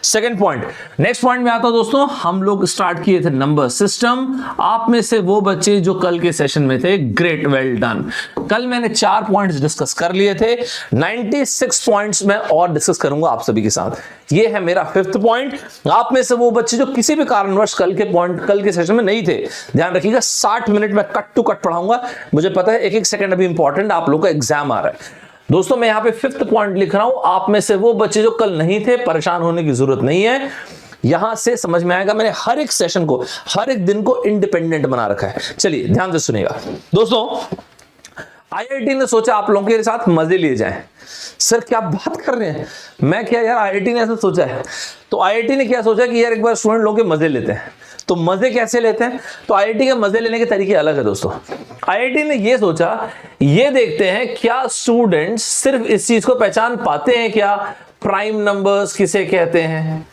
Second point, next point में आता हूं दोस्तों, हम लोग स्टार्ट किए थे नंबर सिस्टम। आप में से वो बच्चे जो कल के सेशन में थे, ग्रेट, वेल डन। कल मैंने 4 पॉइंट्स डिस्कस कर लिए थे, 96 पॉइंट्स मैं और डिस्कस करूंगा आप सभी के साथ। ये है मेरा 5th पॉइंट। आप में से वो बच्चे जो किसी भी कारणवश कल के सेशन में नहीं थे, ध्यान रखिएगा 60 मिनट में कट टू कट पढ़ाऊंगा। मुझे पता है एक एक सेकंड अभी इंपॉर्टेंट, आप लोग का एग्जाम आ रहा है। दोस्तों मैं यहां पे 5th पॉइंट लिख रहा हूं, आप में से वो बच्चे जो कल नहीं थे, परेशान होने की जरूरत नहीं है। यहां से समझ में आएगा, मैंने हर एक सेशन को, हर एक दिन को इंडिपेंडेंट बना रखा है। चलिए ध्यान से सुनिएगा दोस्तों। आईआईटी ने सोचा आप लोगों के साथ मजे लिए जाएं। सर क्या बात कर रहे हैं, मैं क्या यार, आईआईटी ने ऐसा सोचा है? तो आईआईटी ने क्या सोचा कि यार एक बार स्टूडेंट लोगों के मजे लेते हैं। तो मजे कैसे लेते हैं? तो आईआईटी के मजे लेने के तरीके अलग है दोस्तों। आईआईटी ने ये सोचा, ये देखते हैं क्या स्टूडेंट्स सिर्फ इस चीज को पहचान पाते हैं क्या, प्राइम नंबर्स किसे कहते हैं,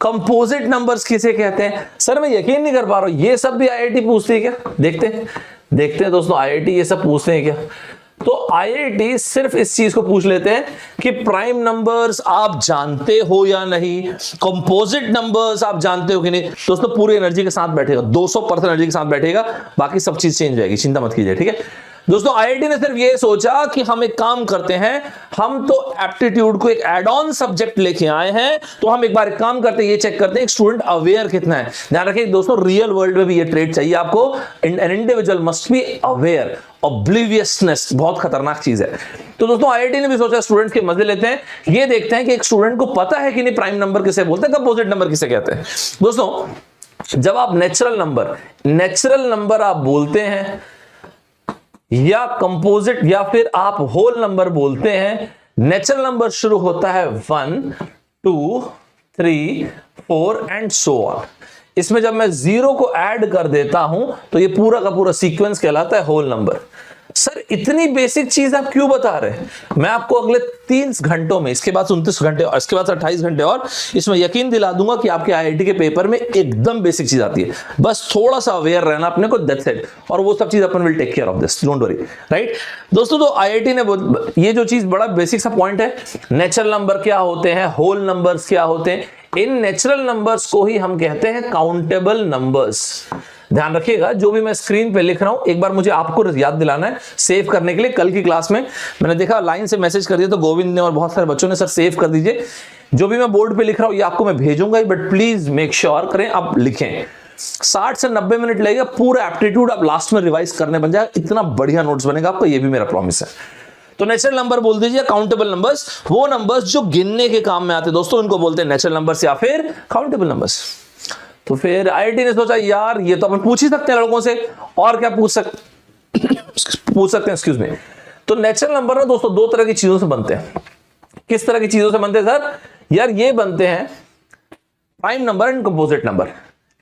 कंपोजिट नंबर्स किसे कहते हैं। सर मैं यकीन नहीं कर पा रहा हूं, ये सब भी आईआईटी पूछती है क्या? देखते हैं दोस्तों, आईआईटी ये सब पूछते हैं क्या? तो आईआईटी सिर्फ इस चीज को पूछ लेते हैं कि प्राइम नंबर्स आप जानते हो या नहीं, कंपोजिट नंबर्स आप जानते हो कि नहीं। दोस्तों पूरी एनर्जी के साथ बैठेगा, 200% एनर्जी के साथ बैठेगा, बाकी सब चीज चेंज हो जाएगी, चिंता मत कीजिए, ठीक है दोस्तों। आईआईटी ने सिर्फ ये सोचा कि हम एक काम करते हैं, हम तो एप्टीट्यूड को एक एड ऑन सब्जेक्ट लेके आए हैं, तो हम एक बार एक काम करते हैं, ये चेक करते हैं स्टूडेंट अवेयर कितना है। ध्यान रखिए दोस्तों, रियल वर्ल्ड में भी ये ट्रेड चाहिए आपको, an individual must be aware. Obliviousness बहुत खतरनाक चीज है। तो दोस्तों आईआईटी ने भी सोचा स्टूडेंट्स के मजे लेते हैं, ये देखते हैं कि एक स्टूडेंट को पता है कि नहीं प्राइम नंबर किसे बोलते हैं, कंपोजिट नंबर किसे कहते हैं। दोस्तों जब आप नेचुरल नंबर आप बोलते हैं, या कंपोजिट, या फिर आप होल नंबर बोलते हैं, नेचुरल नंबर शुरू होता है 1 2 3 4 एंड सो ऑन। इसमें जब मैं 0 को ऐड कर देता हूं तो ये पूरा का पूरा सीक्वेंस कहलाता है होल नंबर। सर इतनी बेसिक चीज आप क्यों बता रहे हैं? मैं आपको अगले 30 घंटों में, इसके बाद 29 घंटे और इसके बाद 28 घंटे और इसमें यकीन दिला दूंगा कि आपके आईआईटी के पेपर में एकदम बेसिक चीज आती है। बस थोड़ा सा अवेयर रहना अपने को, दैट्स इट। और वो सब चीज अपन will take care of this, don't worry, right दोस्तों। तो आईआईटी ने ये जो चीज बड़ा बेसिक सा पॉइंट है, नेचुरल नंबर क्या होते हैं, होल नंबर्स क्या होते हैं, इन नेचुरल नंबर्स को ही हम कहते हैं काउंटेबल नंबर्स। ध्यान रखिएगा, जो भी मैं स्क्रीन पे लिख रहा हूं एक बार मुझे आपको याद दिलाना है सेव करने के लिए। कल की क्लास में मैंने देखा लाइन से मैसेज कर दिया, तो गोविंद ने और बहुत सारे बच्चों ने सर सेव कर दीजिए। जो भी मैं बोर्ड पे लिख रहा हूं ये आपको मैं भेजूंगा ही, बट प्लीज मेक श्योर करें आप लिखें। 60 से 90 मिनट लगेगा, पूरा एप्टीट्यूड आप लास्ट में रिवाइज करने बन जाएगा, इतना बढ़िया नोट्स बनेगा आपका, ये भी मेरा प्रॉमिस है। तो नेचुरल नंबर बोल दीजिए, काउंटेबल नंबर्स, वो नंबर्स जो गिनने के काम में आते हैं दोस्तों, उनको बोलते हैं नेचुरल नंबर्स या फिर काउंटेबल नंबर्स। तो फिर आईआईटी ने सोचा यार ये तो अपन पूछ ही सकते हैं लड़कों से, और क्या पूछ सकते हैं, एक्सक्यूज मी। तो नेचुरल नंबर ना दोस्तों 2 तरह की चीजों से बनते हैं। किस तरह की चीजों से बनते हैं सर? यार ये बनते हैं prime number and composite number.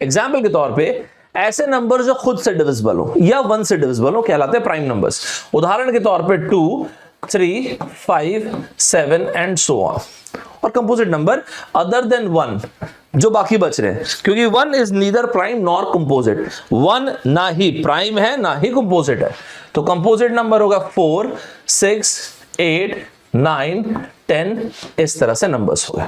Example के तौर पे ऐसे नंबर जो खुद से डिविजिबल हो या 1 से डिविजिबल हो कहलाते हैं प्राइम नंबर्स। उदाहरण के तौर पे 2 3 5 7 एंड सो ऑन। और कंपोजिट नंबर अदर देन 1 जो बाकी बच रहे हैं, क्योंकि 1 is neither prime nor composite. 1 ना ही प्राइम है ना ही कंपोजिट है। तो कंपोजिट नंबर होगा 4 6 8 9 10, इस तरह से नंबर्स हो गए।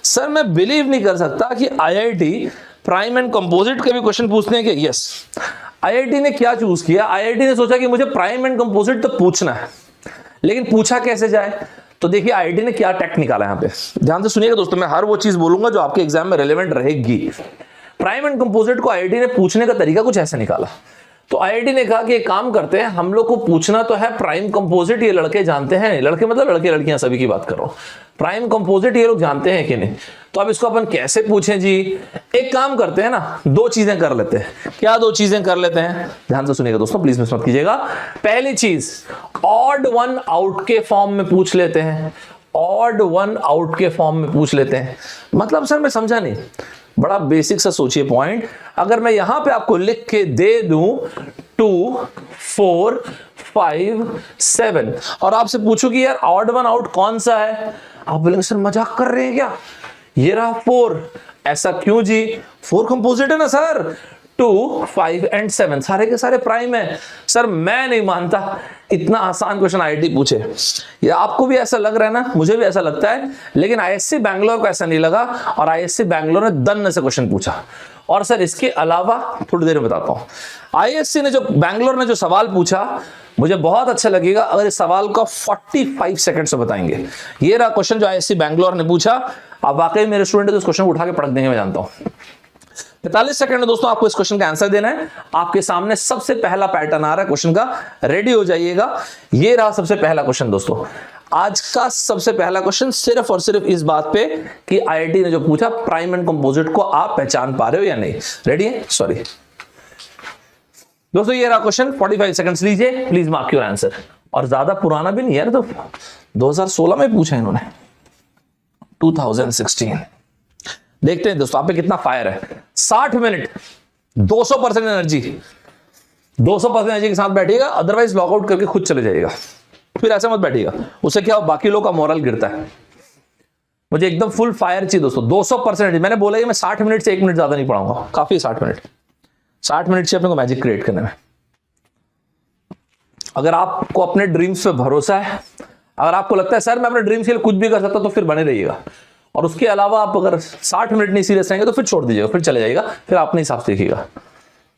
सर मैं बिलीव नहीं कर सकता कि आईआईटी प्राइम एंड कंपोजिट के भी क्वेश्चन पूछते हैं कि यस। आईआईटी ने क्या चूज किया, आईआईटी ने सोचा कि मुझे प्राइम एंड कंपोजिट तो पूछना है, लेकिन पूछा कैसे जाए। तो देखिए आईआईटी ने क्या टेक्निक निकाला यहां पे, ध्यान से सुनिएगा दोस्तों, मैं हर वो चीज बोलूंगा जो आपके एग्जाम में रेलेवेंट रहेगी। प्राइम एंड कंपोजिट को आईआईटी ने पूछने का तरीका कुछ ऐसा निकाला। तो आईआईटी ने कहा कि एक काम करते हैं, हम लोग को पूछना तो है प्राइम कंपोजिट ये लड़के जानते हैं, लड़के मतलब लड़के लड़कियां सभी की बात कर रहा हूं, प्राइम कंपोजिट ये लोग जानते हैं कि नहीं। तो अब इसको अपन कैसे पूछें जी? एक काम करते हैं ना, 2 चीजें कर लेते हैं। क्या 2 चीजें कर लेते हैं? ध्यान से सुनिएगा दोस्तों, प्लीज मिस मत कीजिएगा। पहली चीज, ऑड 1 आउट के फॉर्म में पूछ लेते हैं। ऑड 1 आउट के फॉर्म में पूछ लेते हैं मतलब सर मैं समझा नहीं, बड़ा बेसिक सा सोचिए पॉइंट। अगर मैं यहां पे आपको लिख के दे दूं 2 4 5 7 और आपसे पूछूं कि यार ऑड 1 आउट कौन सा है, आप बोलेंगे सर मजाक कर रहे हैं क्या, ये रहा 4। ऐसा क्यों जी? 4 कंपोजिट है ना सर, 2, 5 एंड 7 सारे के सारे प्राइम है। सर मैं नहीं मानता इतना आसान क्वेश्चन आईआईटी पूछे। ये आपको भी ऐसा लग रहा है ना, मुझे भी ऐसा लगता है, लेकिन आईएससी बैंगलोर को ऐसा नहीं लगा और आईएससी बैंगलोर ने दन्न से क्वेश्चन पूछा। और सर इसके अलावा थोड़ी देर में बताता हूं, आईएससी ने जो बैंगलोर ने जो सवाल पूछा, मुझे बहुत अच्छा लगेगा अगर इस सवाल को 45 सेकंड में बताएंगे। ये रहा क्वेश्चन जो आईएससी बैंगलोर ने पूछा। आप वाकई मेरे स्टूडेंट तो इस क्वेश्चन को उठा के पढ़ देंगे, मैं जानता हूं। 45 सेकंड में दोस्तों आपको इस क्वेश्चन का आंसर देना है। आपके सामने सबसे पहला पैटर्न आ रहा है क्वेश्चन का, रेडी हो जाइएगा। ये रहा सबसे पहला क्वेश्चन दोस्तों, आज का सबसे पहला क्वेश्चन सिर्फ और सिर्फ इस बात पे कि आईआईटी ने जो पूछा प्राइम एंड कंपोजिट को आप पहचान पा रहे हो या नहीं। रेडी है? सॉरी दोस्तों, ये रहा क्वेश्चन। 45 सेकंड्स लीजिए, प्लीज मार्क योर आंसर। और ज्यादा पुराना भी नहीं है, तो 2016 में पूछा इन्होंने, 2016। देखते हैं दोस्तों आप पे कितना फायर है। 60 मिनट 200% एनर्जी, 200% एनर्जी के साथ बैठिएगा, अदरवाइज लॉकआउट करके खुद चले जाइएगा। फिर ऐसे मत बैठिएगा, उससे क्या बाकी लोग का मोरल गिरता है। मुझे एकदम फुल फायर चाहिए दोस्तों, 200%। मैंने बोला कि मैं 60 मिनट से 1 मिनट ज्यादा नहीं पढ़ाऊंगा, काफी 60 मिनट। 60 मिनट से अपने को मैजिक क्रिएट करने में। अगर आपको अपने ड्रीम्स पे भरोसा है, अगर आपको लगता है सर मैं अपने ड्रीम्स के लिए कुछ भी कर सकता, तो फिर बने रहिएगा। और उसके अलावा आप अगर 60 मिनट नहीं सीरियस रहेंगे तो फिर छोड़ दीजिएगा, फिर चले जाएगा, फिर अपने हिसाब से देखिएगा।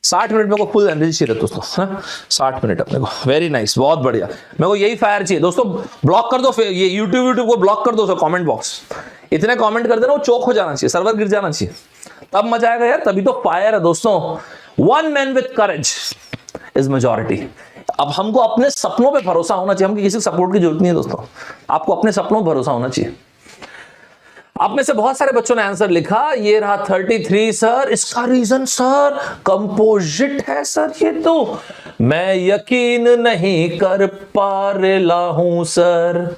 60 मिनट में को फुल एनर्जी चाहिए दोस्तों, 60 मिनट अपने को। वेरी नाइस, बहुत बढ़िया। मेरे को यही फायर चाहिए दोस्तों। ब्लॉक कर दो ये यूट्यूब को ब्लॉक कर दो कमेंट बॉक्स। इतने कमेंट कर देना वो चौक हो जाना चाहिए, सर्वर गिर जाना चाहिए, तब मजा आएगा यार। तभी तो फायर है दोस्तों। One man with courage is majority. अब हमको अपने सपनों पे भरोसा होना चाहिए, हमको किसी सपोर्ट की जरूरत नहीं है दोस्तों। आपको अपने सपनों पर भरोसा होना चाहिए। आप में से बहुत सारे बच्चों ने आंसर लिखा, ये रहा 33 सर। इसका रीजन सर कंपोजिट है सर, ये तो मैं यकीन नहीं कर पा रहा हूं सर।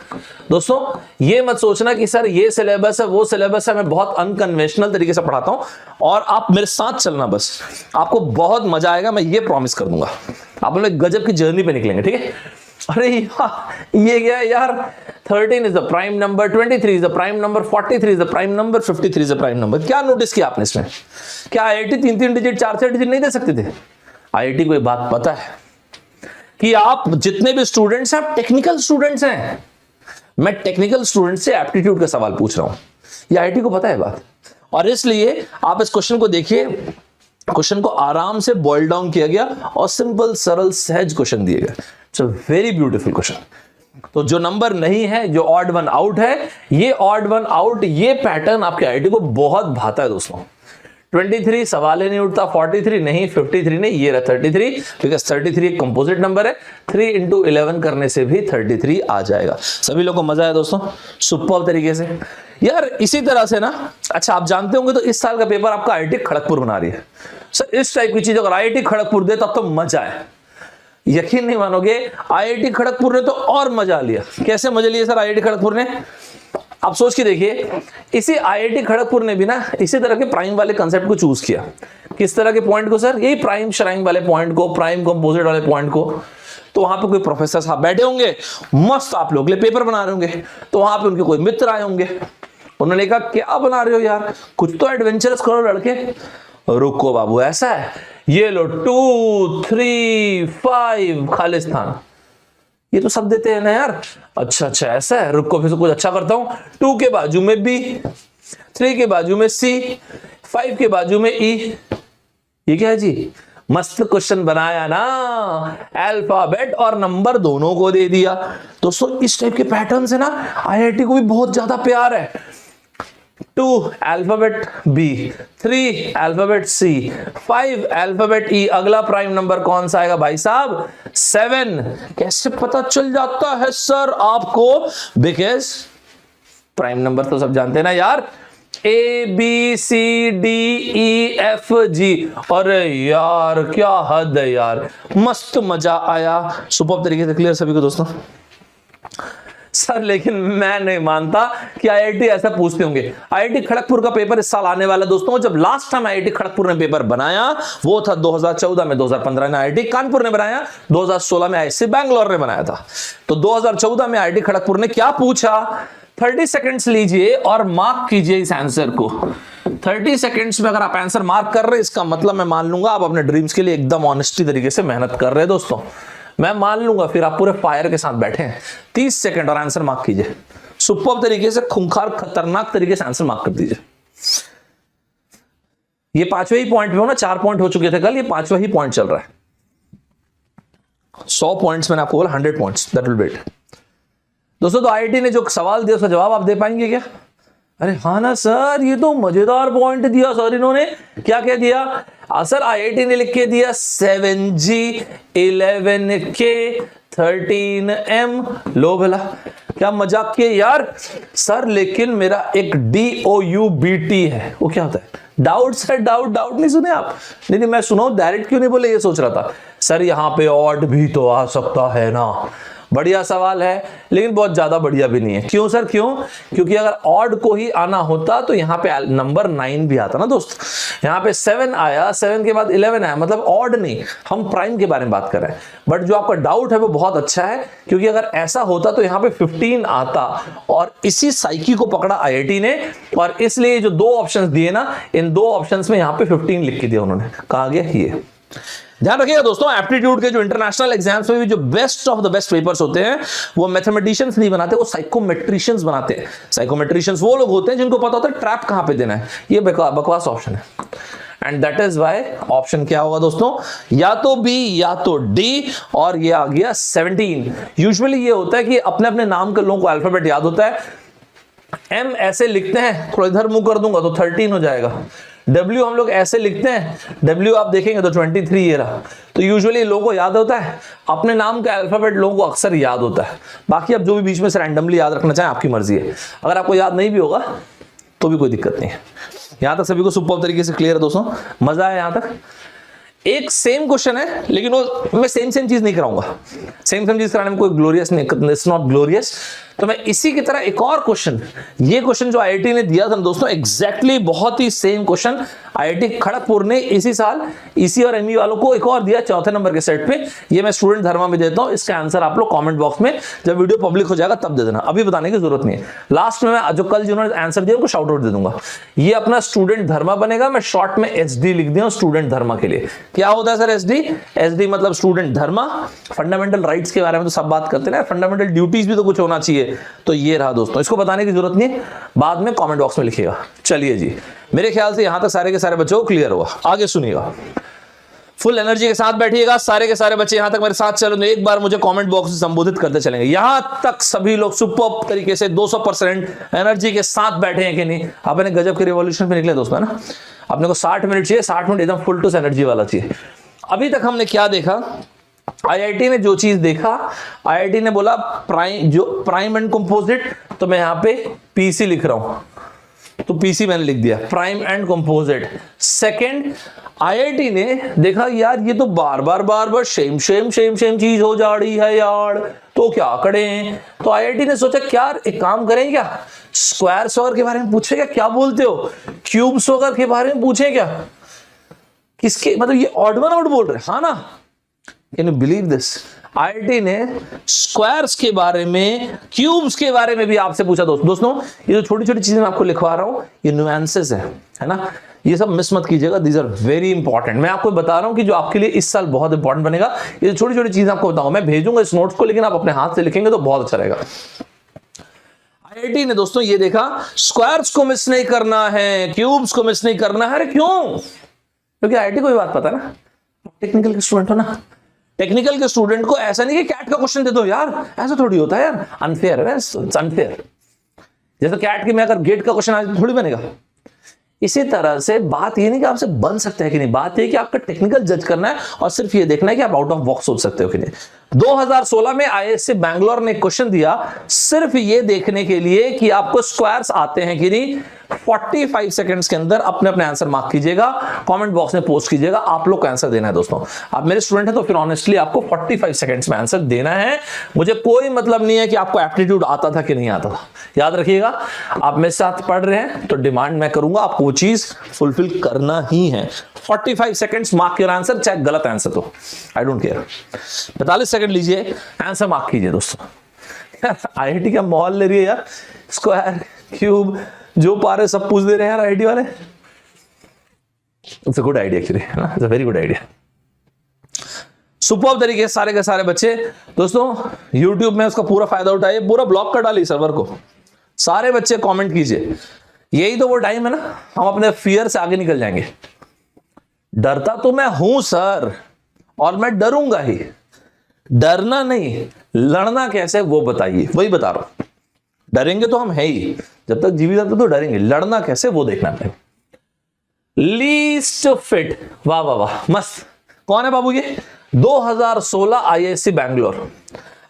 दोस्तों ये मत सोचना कि सर ये सिलेबस है वो सिलेबस है, मैं बहुत अनकन्वेंशनल तरीके से पढ़ाता हूं और आप मेरे साथ चलना, बस आपको बहुत मजा आएगा, मैं ये प्रॉमिस कर दूंगा। आप लोग गजब की जर्नी पे निकलेंगे, ठीक है। अरे ये क्या है यार, 13 is the prime number, 23 is the prime number, 43 is the prime number, 53 is the prime number. क्या नोटिस किया आपने इसमें? क्या आईआईटी 3-3 डिजिट 4-4 डिजिट नहीं दे सकते थे? आईआईटी को एक बात पता है कि आप जितने भी स्टूडेंट्स हैं, आप टेक्निकल स्टूडेंट्स हैं। मैं टेक्निकल स्टूडेंट से एप्टीट्यूड का सवाल पूछ रहा हूं, ये आईआईटी को पता है बात। और इसलिए आप इस क्वेश्चन को देखिए, क्वेश्चन को आराम से बॉइल डाउन किया गया और सिंपल सरल सहज क्वेश्चन दिए गए। It's a very beautiful question. तो जो नंबर नहीं है, जो ऑड वन आउट है, ये ऑड वन आउट, ये पैटर्न आपके आईआईटी को बहुत भाता है दोस्तों। 23 सवाल ही नहीं उठता, 43 नहीं, 53 नहीं, ये रहा 33, बिकॉज 33 एक कंपोजिट नंबर है। 3 into 11 करने से भी 33 आ जाएगा। सभी लोगों को मजा आया दोस्तों, सुपर तरीके से यार। इसी तरह से ना, अच्छा आप जानते होंगे तो इस साल का पेपर आपका आईआईटी खड़गपुर बना रही है सर। इस टाइप की चीज अगर आईआईटी खड़गपुर दे तब तो मजा है, यकीन नहीं मानोगे। आईआईटी खड़गपुर ने तो और मजा लिया। कैसे मजा लिया सर आईआईटी खड़गपुर ने? आप सोच के देखिए, इसी आईआईटी खड़गपुर ने भी ना इसी तरह के प्राइम वाले कंसेप्ट को चूज किया। किस तरह के पॉइंट को सर? यही प्राइम श्राइम वाले पॉइंट को, प्राइम कंपोजिट वाले पॉइंट को। तो वहां पे कोई प्रोफेसर साहब बैठे होंगे, मस्त आप लोग के लिए पेपर बना रहे होंगे। तो वहां पे उनके कोई मित्र आए होंगे, उन्होंने कहा क्या बना रहे हो यार, कुछ तो एडवेंचरस करो लड़के। रुको बाबू, ऐसा है, ये लो 2, 3, 5 खालिस्तान, ये तो सब देते हैं ना यार। अच्छा ऐसा है, रुको फिर कुछ अच्छा करता हूं। 2 के बाजू में B, 3 के बाजू में C, 5 के बाजू में E। ये क्या है जी? मस्त क्वेश्चन बनाया ना, अल्फाबेट और नंबर दोनों को दे दिया। दोस्तों इस टाइप के पैटर्न से ना आईआईटी को भी बहुत ज्यादा प्यार है। 2 alphabet B, 3 alphabet C, 5 alphabet E। अगला प्राइम नंबर कौन सा आएगा भाई साहब? 7। कैसे पता चल जाता है सर आपको? बिकॉज प्राइम नंबर तो सब जानते हैं ना यार, ABCDEFG। अरे यार क्या हद है यार, मस्त मजा आया, सुपर तरीके से क्लियर सभी को दोस्तों। सर लेकिन मैं नहीं मानता कि आईआईटी ऐसा पूछते होंगे। आईआईटी खड़गपुर का पेपर इस साल आने वाला दोस्तों। जब लास्ट टाइम आईआईटी खड़गपुर ने पेपर बनाया वो था 2014 में, 2015 में आईआईटी कानपुर ने बनाया, 2016 में आईआईसी बैंगलोर ने बनाया था। तो 2014 में आईआईटी खड़गपुर ने क्या पूछा? 30 सेकंड्स लीजिए और मार्क कीजिए इस आंसर को। 30 सेकंड्स में अगर आप आंसर मार्क कर रहे हैं, इसका मतलब मैं मान लूंगा आप अपने ड्रीम्स के लिए एकदम ऑनेस्टी तरीके से मेहनत कर रहे हैं दोस्तों। मैं मान लूंगा फिर आप पूरे फायर के साथ बैठे हैं। 30 सेकंड और आंसर मार्क कीजिए, सुपर तरीके से, खूंखार खतरनाक तरीके से आंसर मार्क कर दीजिए। ये 5वें ही पॉइंट पे हो ना, 4 पॉइंट हो चुके थे कल, ये 5वां ही पॉइंट चल रहा है। 100 पॉइंट्स मैंने आपको बोला, 100 पॉइंट्स दैट विल बेट दोस्तों। तो आईआईटी ने जो सवाल दिया उसका जवाब आप दे पाएंगे क्या? अरे हाँ ना सर, ये तो मजेदार पॉइंट दिया सर इन्होंने। क्या क्या दिया सर? आईआईटी ने लिख के दिया 7G 11K 13M। लो भला, क्या मजाक किए यार सर। लेकिन मेरा एक DOUBT है, वो क्या होता है? डाउट सर, डाउट नहीं सुने आप? नहीं मैं सुना, डायरेक्ट क्यों नहीं बोले? ये सोच रहा था सर यहां पे ऑड भी तो आ सकता है ना। बढ़िया सवाल है, लेकिन बहुत ज्यादा बढ़िया भी नहीं है। क्यों सर, क्यों? क्योंकि अगर ऑड को ही आना होता तो यहाँ पे नंबर 9 भी आता ना दोस्त। यहाँ पे 7 आया, 7 के बाद 11 आया, मतलब ऑड नहीं, हम प्राइम के बारे में बात कर रहे हैं। बट जो आपका डाउट है वो बहुत अच्छा है, क्योंकि अगर ऐसा होता तो यहाँ पे 15 आता, और इसी साइकी को पकड़ा आईआईटी ने, और इसलिए जो 2 ऑप्शंस दिए ना, इन 2 ऑप्शंस में यहाँ पे 15 लिख के दिया उन्होंने। कहा गया ये ध्यान रखिएगा दोस्तों। एप्टीट्यूड के जो इंटरनेशनल एग्जाम्स में भी जो best of the best papers होते हैं, वो मैथमेटिशियंस नहीं बनाते, वो साइकोमेट्रिशियंस बनाते हैं। साइकोमेट्रिशियंस वो लोग होते हैं जिनको पता होता है ट्रैप कहां पे देना है। ये बकवास ऑप्शन है, and that is why option क्या होगा दोस्तों? या तो बी या तो डी, और ये आ गया 17। यूजुअली ये होता है कि अपने अपने नाम के लोगों को अल्फाबेट याद होता है। एम ऐसे लिखते हैं, थोड़ा इधर मुंह कर दूंगा तो 13 हो जाएगा। W हम लोग ऐसे लिखते हैं, W आप देखेंगे तो 23 ये रहा। तो यूजुअली लोगों को याद होता है, अपने नाम का अल्फाबेट लोगों को अक्सर याद होता है। बाकी आप जो भी बीच में से रैंडमली याद रखना चाहें आपकी मर्जी है। अगर आपको याद नहीं भी होगा तो भी कोई दिक्कत नहीं है। यहां तक सभी को सुपर तरीके से क्लियर है दोस्तों? मजा है यहां तक? एक सेम क्वेश्चन है, लेकिन वो मैं सेम चीज नहीं कराऊंगा। सेम चीज कराने में कोई ग्लोरियस नहीं, इट्स नॉट ग्लोरियस। तो मैं इसी की तरह एक और क्वेश्चन, ये क्वेश्चन जो आईआईटी ने दिया था दोस्तों, एग्जैक्टली बहुत ही सेम क्वेश्चन आईआईटी खड़गपुर ने इसी साल ईसी और एमई वालों को एक और दिया 4थे नंबर के सेट पे। ये मैं स्टूडेंट धर्मा में देता हूं। इसका आंसर आप लोग कमेंट बॉक्स में जब वीडियो पब्लिक हो जाएगा तब दे देना, अभी बताने की जरूरत नहीं है। लास्ट में मैं जो कल जिन्होंने आंसर दिया उनको शाउट आउट दे दूंगा। ये अपना स्टूडेंट धर्मा बनेगा, मैं शॉर्ट में SD लिख दिया स्टूडेंट धर्मा के लिए। क्या होता है सर SD मतलब स्टूडेंट धर्मा। फंडामेंटल राइट्स के बारे में तो सब बात करते हैं, फंडामेंटल ड्यूटीज भी तो कुछ होना चाहिए। तो ये रहा दोस्तों, इसको बताने की जरूरत नहीं है, बाद में कमेंट बॉक्स में लिखिएगा। चलिए जी, मेरे ख्याल से यहां तक सारे के सारे बच्चों को क्लियर हुआ। आगे सुनिएगा, फुल एनर्जी के साथ बैठिएगा। सारे के सारे बच्चे यहां तक मेरे साथ चलो, एक बार मुझे कमेंट बॉक्स से संबोधित करते चलेंगे। यहां तक सभी लोग सुपर तरीके से 200% एनर्जी के साथ बैठे हैं कि नहीं? आपने गजब के रिवॉल्यूशन पे निकले दोस्तों, है ना? अपने को 60 मिनट चाहिए, 60 मिनट एकदम फुल टू एनर्जी वाला चाहिए। अभी तक हमने क्या देखा? आईआईटी ने जो चीज देखा, आईआईटी ने बोला प्राइम एंड कंपोजिट, तो मैं यहां पे पीसी लिख रहा हूं, तो पीसी मैंने लिख दिया, prime and composite. Second, IIT ने देखा यार ये तो बार बार सेम चीज हो जा रही है यार, तो क्या करें? तो आईआईटी ने सोचा क्या एक काम करें, क्या स्क्वायर्स वगैरह के बारे में पूछेगा? क्या बोलते हो? क्यूब्स वगैरह के बारे में पूछे क्या? किसके मतलब ये ऑड वन आउट बोल रहे हैं, हाँ ना? Can you believe this? IIT ने स्क्वायर्स के बारे में, क्यूब्स के बारे में भी आपसे पूछा दोस्तों। ये जो छोटी छोटी चीजें मैं आपको लिखवा रहा हूं, ये न्यूएंसेस है ना? ये सब मिस मत कीजिएगा, दीज आर वेरी इंपॉर्टेंट। मैं आपको बता रहा हूं कि जो आपके लिए इस साल बहुत इंपॉर्टेंट बनेगा। ये जो छोटी छोटी चीजें आपको बताऊंगा, मैं भेजूंगा इस नोट्स को, लेकिन आप अपने हाथ से लिखेंगे तो बहुत अच्छा रहेगा। आईआईटी ने दोस्तों ये देखा, स्क्वायर्स को मिस नहीं करना है, क्यूब्स को मिस नहीं करना है। अरे क्यों? क्योंकि आईआईटी को भी बात पता है ना, टेक्निकल के स्टूडेंट हो ना। टेक्निकल के स्टूडेंट को ऐसा नहीं कि कैट का क्वेश्चन दे दो यार, ऐसा थोड़ी होता है यार, अनफेयर है, इट्स अनफेयर। जैसे कैट के में अगर गेट का क्वेश्चन आज थोड़ी बनेगा। इसी तरह से बात ये नहीं कि आपसे बन सकता है कि नहीं, बात ये कि आपका टेक्निकल जज करना है और सिर्फ ये देखना है कि आप आउट ऑफ बॉक्स सोच सकते हो कि नहीं। 2016 में आईआईएससी बैंगलोर ने क्वेश्चन दिया सिर्फ ये देखने के लिए कि आपको स्क्वायर्स आते हैं कि नहीं। 45 सेकंड्स के अंदर अपने अपने आंसर मार्क कीजिएगा, कमेंट बॉक्स में पोस्ट कीजिएगा। आप लोग को आंसर देना है दोस्तों। आप मेरे स्टूडेंट हैं तो फिर ऑनेस्टली आपको 45 सेकंड्स में आंसर देना है। मुझे कोई मतलब नहीं है कि आपको एप्टीट्यूड आता था कि नहीं आता था। याद रखिएगा, आप मेरे साथ पढ़ रहे हैं तो डिमांड मैं करूंगा, आपको वो चीज फुलफिल करना ही है। 45 सेकंड्स मार्क योर आंसर, चाहे गलत आंसर तो आई डोंट केयर। 45 सेकंड लीजिए, आंसर मार्क कीजिए दोस्तों। यार आईआईटी का माहौल ले रही है यार, स्क्वायर क्यूब जो पा रहे सब पूछ दे रहे हैं यार आईआईटी वाले। It's a good idea actually, है ना, it's a very good idea. Superb तरीके से सारे के सारे बच्चे दोस्तों YouTube में उसका पूरा फायदा उठाइए, पूरा ब्लॉक कर डालिए सर्वर को, सारे बच्चे कमेंट कीजिए। यही तो वो टाइम है ना, हम अपने फियर से आगे निकल जाएंगे। डरता तो मैं हूं सर, और मैं डरूंगा ही, डरना नहीं, लड़ना कैसे वो बताइए, वही बता रहा हूं। डरेंगे तो हम है ही, जब तक जीवित रहते तो डरेंगे, लड़ना कैसे वो देखना है। लीस्ट फिट, वाह वाह वाह, मस्त। कौन है बाबू ये? 2016 IISc बैंगलोर।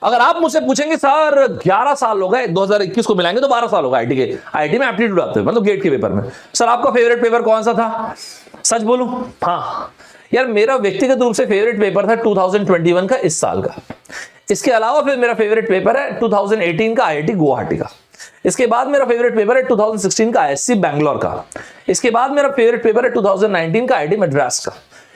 अगर आप मुझसे पूछेंगे सर 11 साल हो गए, 2021 को मिलाएंगे तो 12 साल होगा आईटी के, आईटी में एप्टीट्यूड आते हैं, मतलब गेट के पेपर में। सर आपका फेवरेट पेपर कौन सा था? सच बोलूं? हाँ यार, मेरा व्यक्तिगत रूप से फेवरेट पेपर था 2021 का, इस साल का। इसके अलावा फिर मेरा फेवरेट पेपर है 2018 का IIT गुवाहाटी का। इसके बाद मेरा फेवरेट पेपर है 2016 का IISc बैंगलोर का। इसके बाद मेरा फेवरेट पेपर है 2019 का IIT मद्रास का।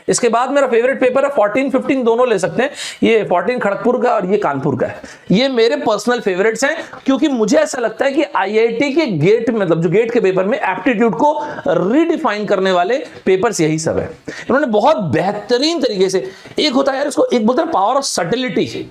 इसके बाद मेरा फेवरेट पेपर है 14 15 दोनों ले सकते हैं, ये 14 खड़गपुर का और ये कानपुर का है। ये मेरे पर्सनल फेवरेट्स हैं, क्योंकि मुझे ऐसा लगता है कि IIT के गेट, मतलब जो गेट के पेपर में एप्टीट्यूड को रीडिफाइन करने वाले पेपर्स यही सब है। इन्होंने बहुत बेहतरीन तरीके से, एक होता है यार इसको, एक बोलते हैं पावर ऑफ सटिलिटी।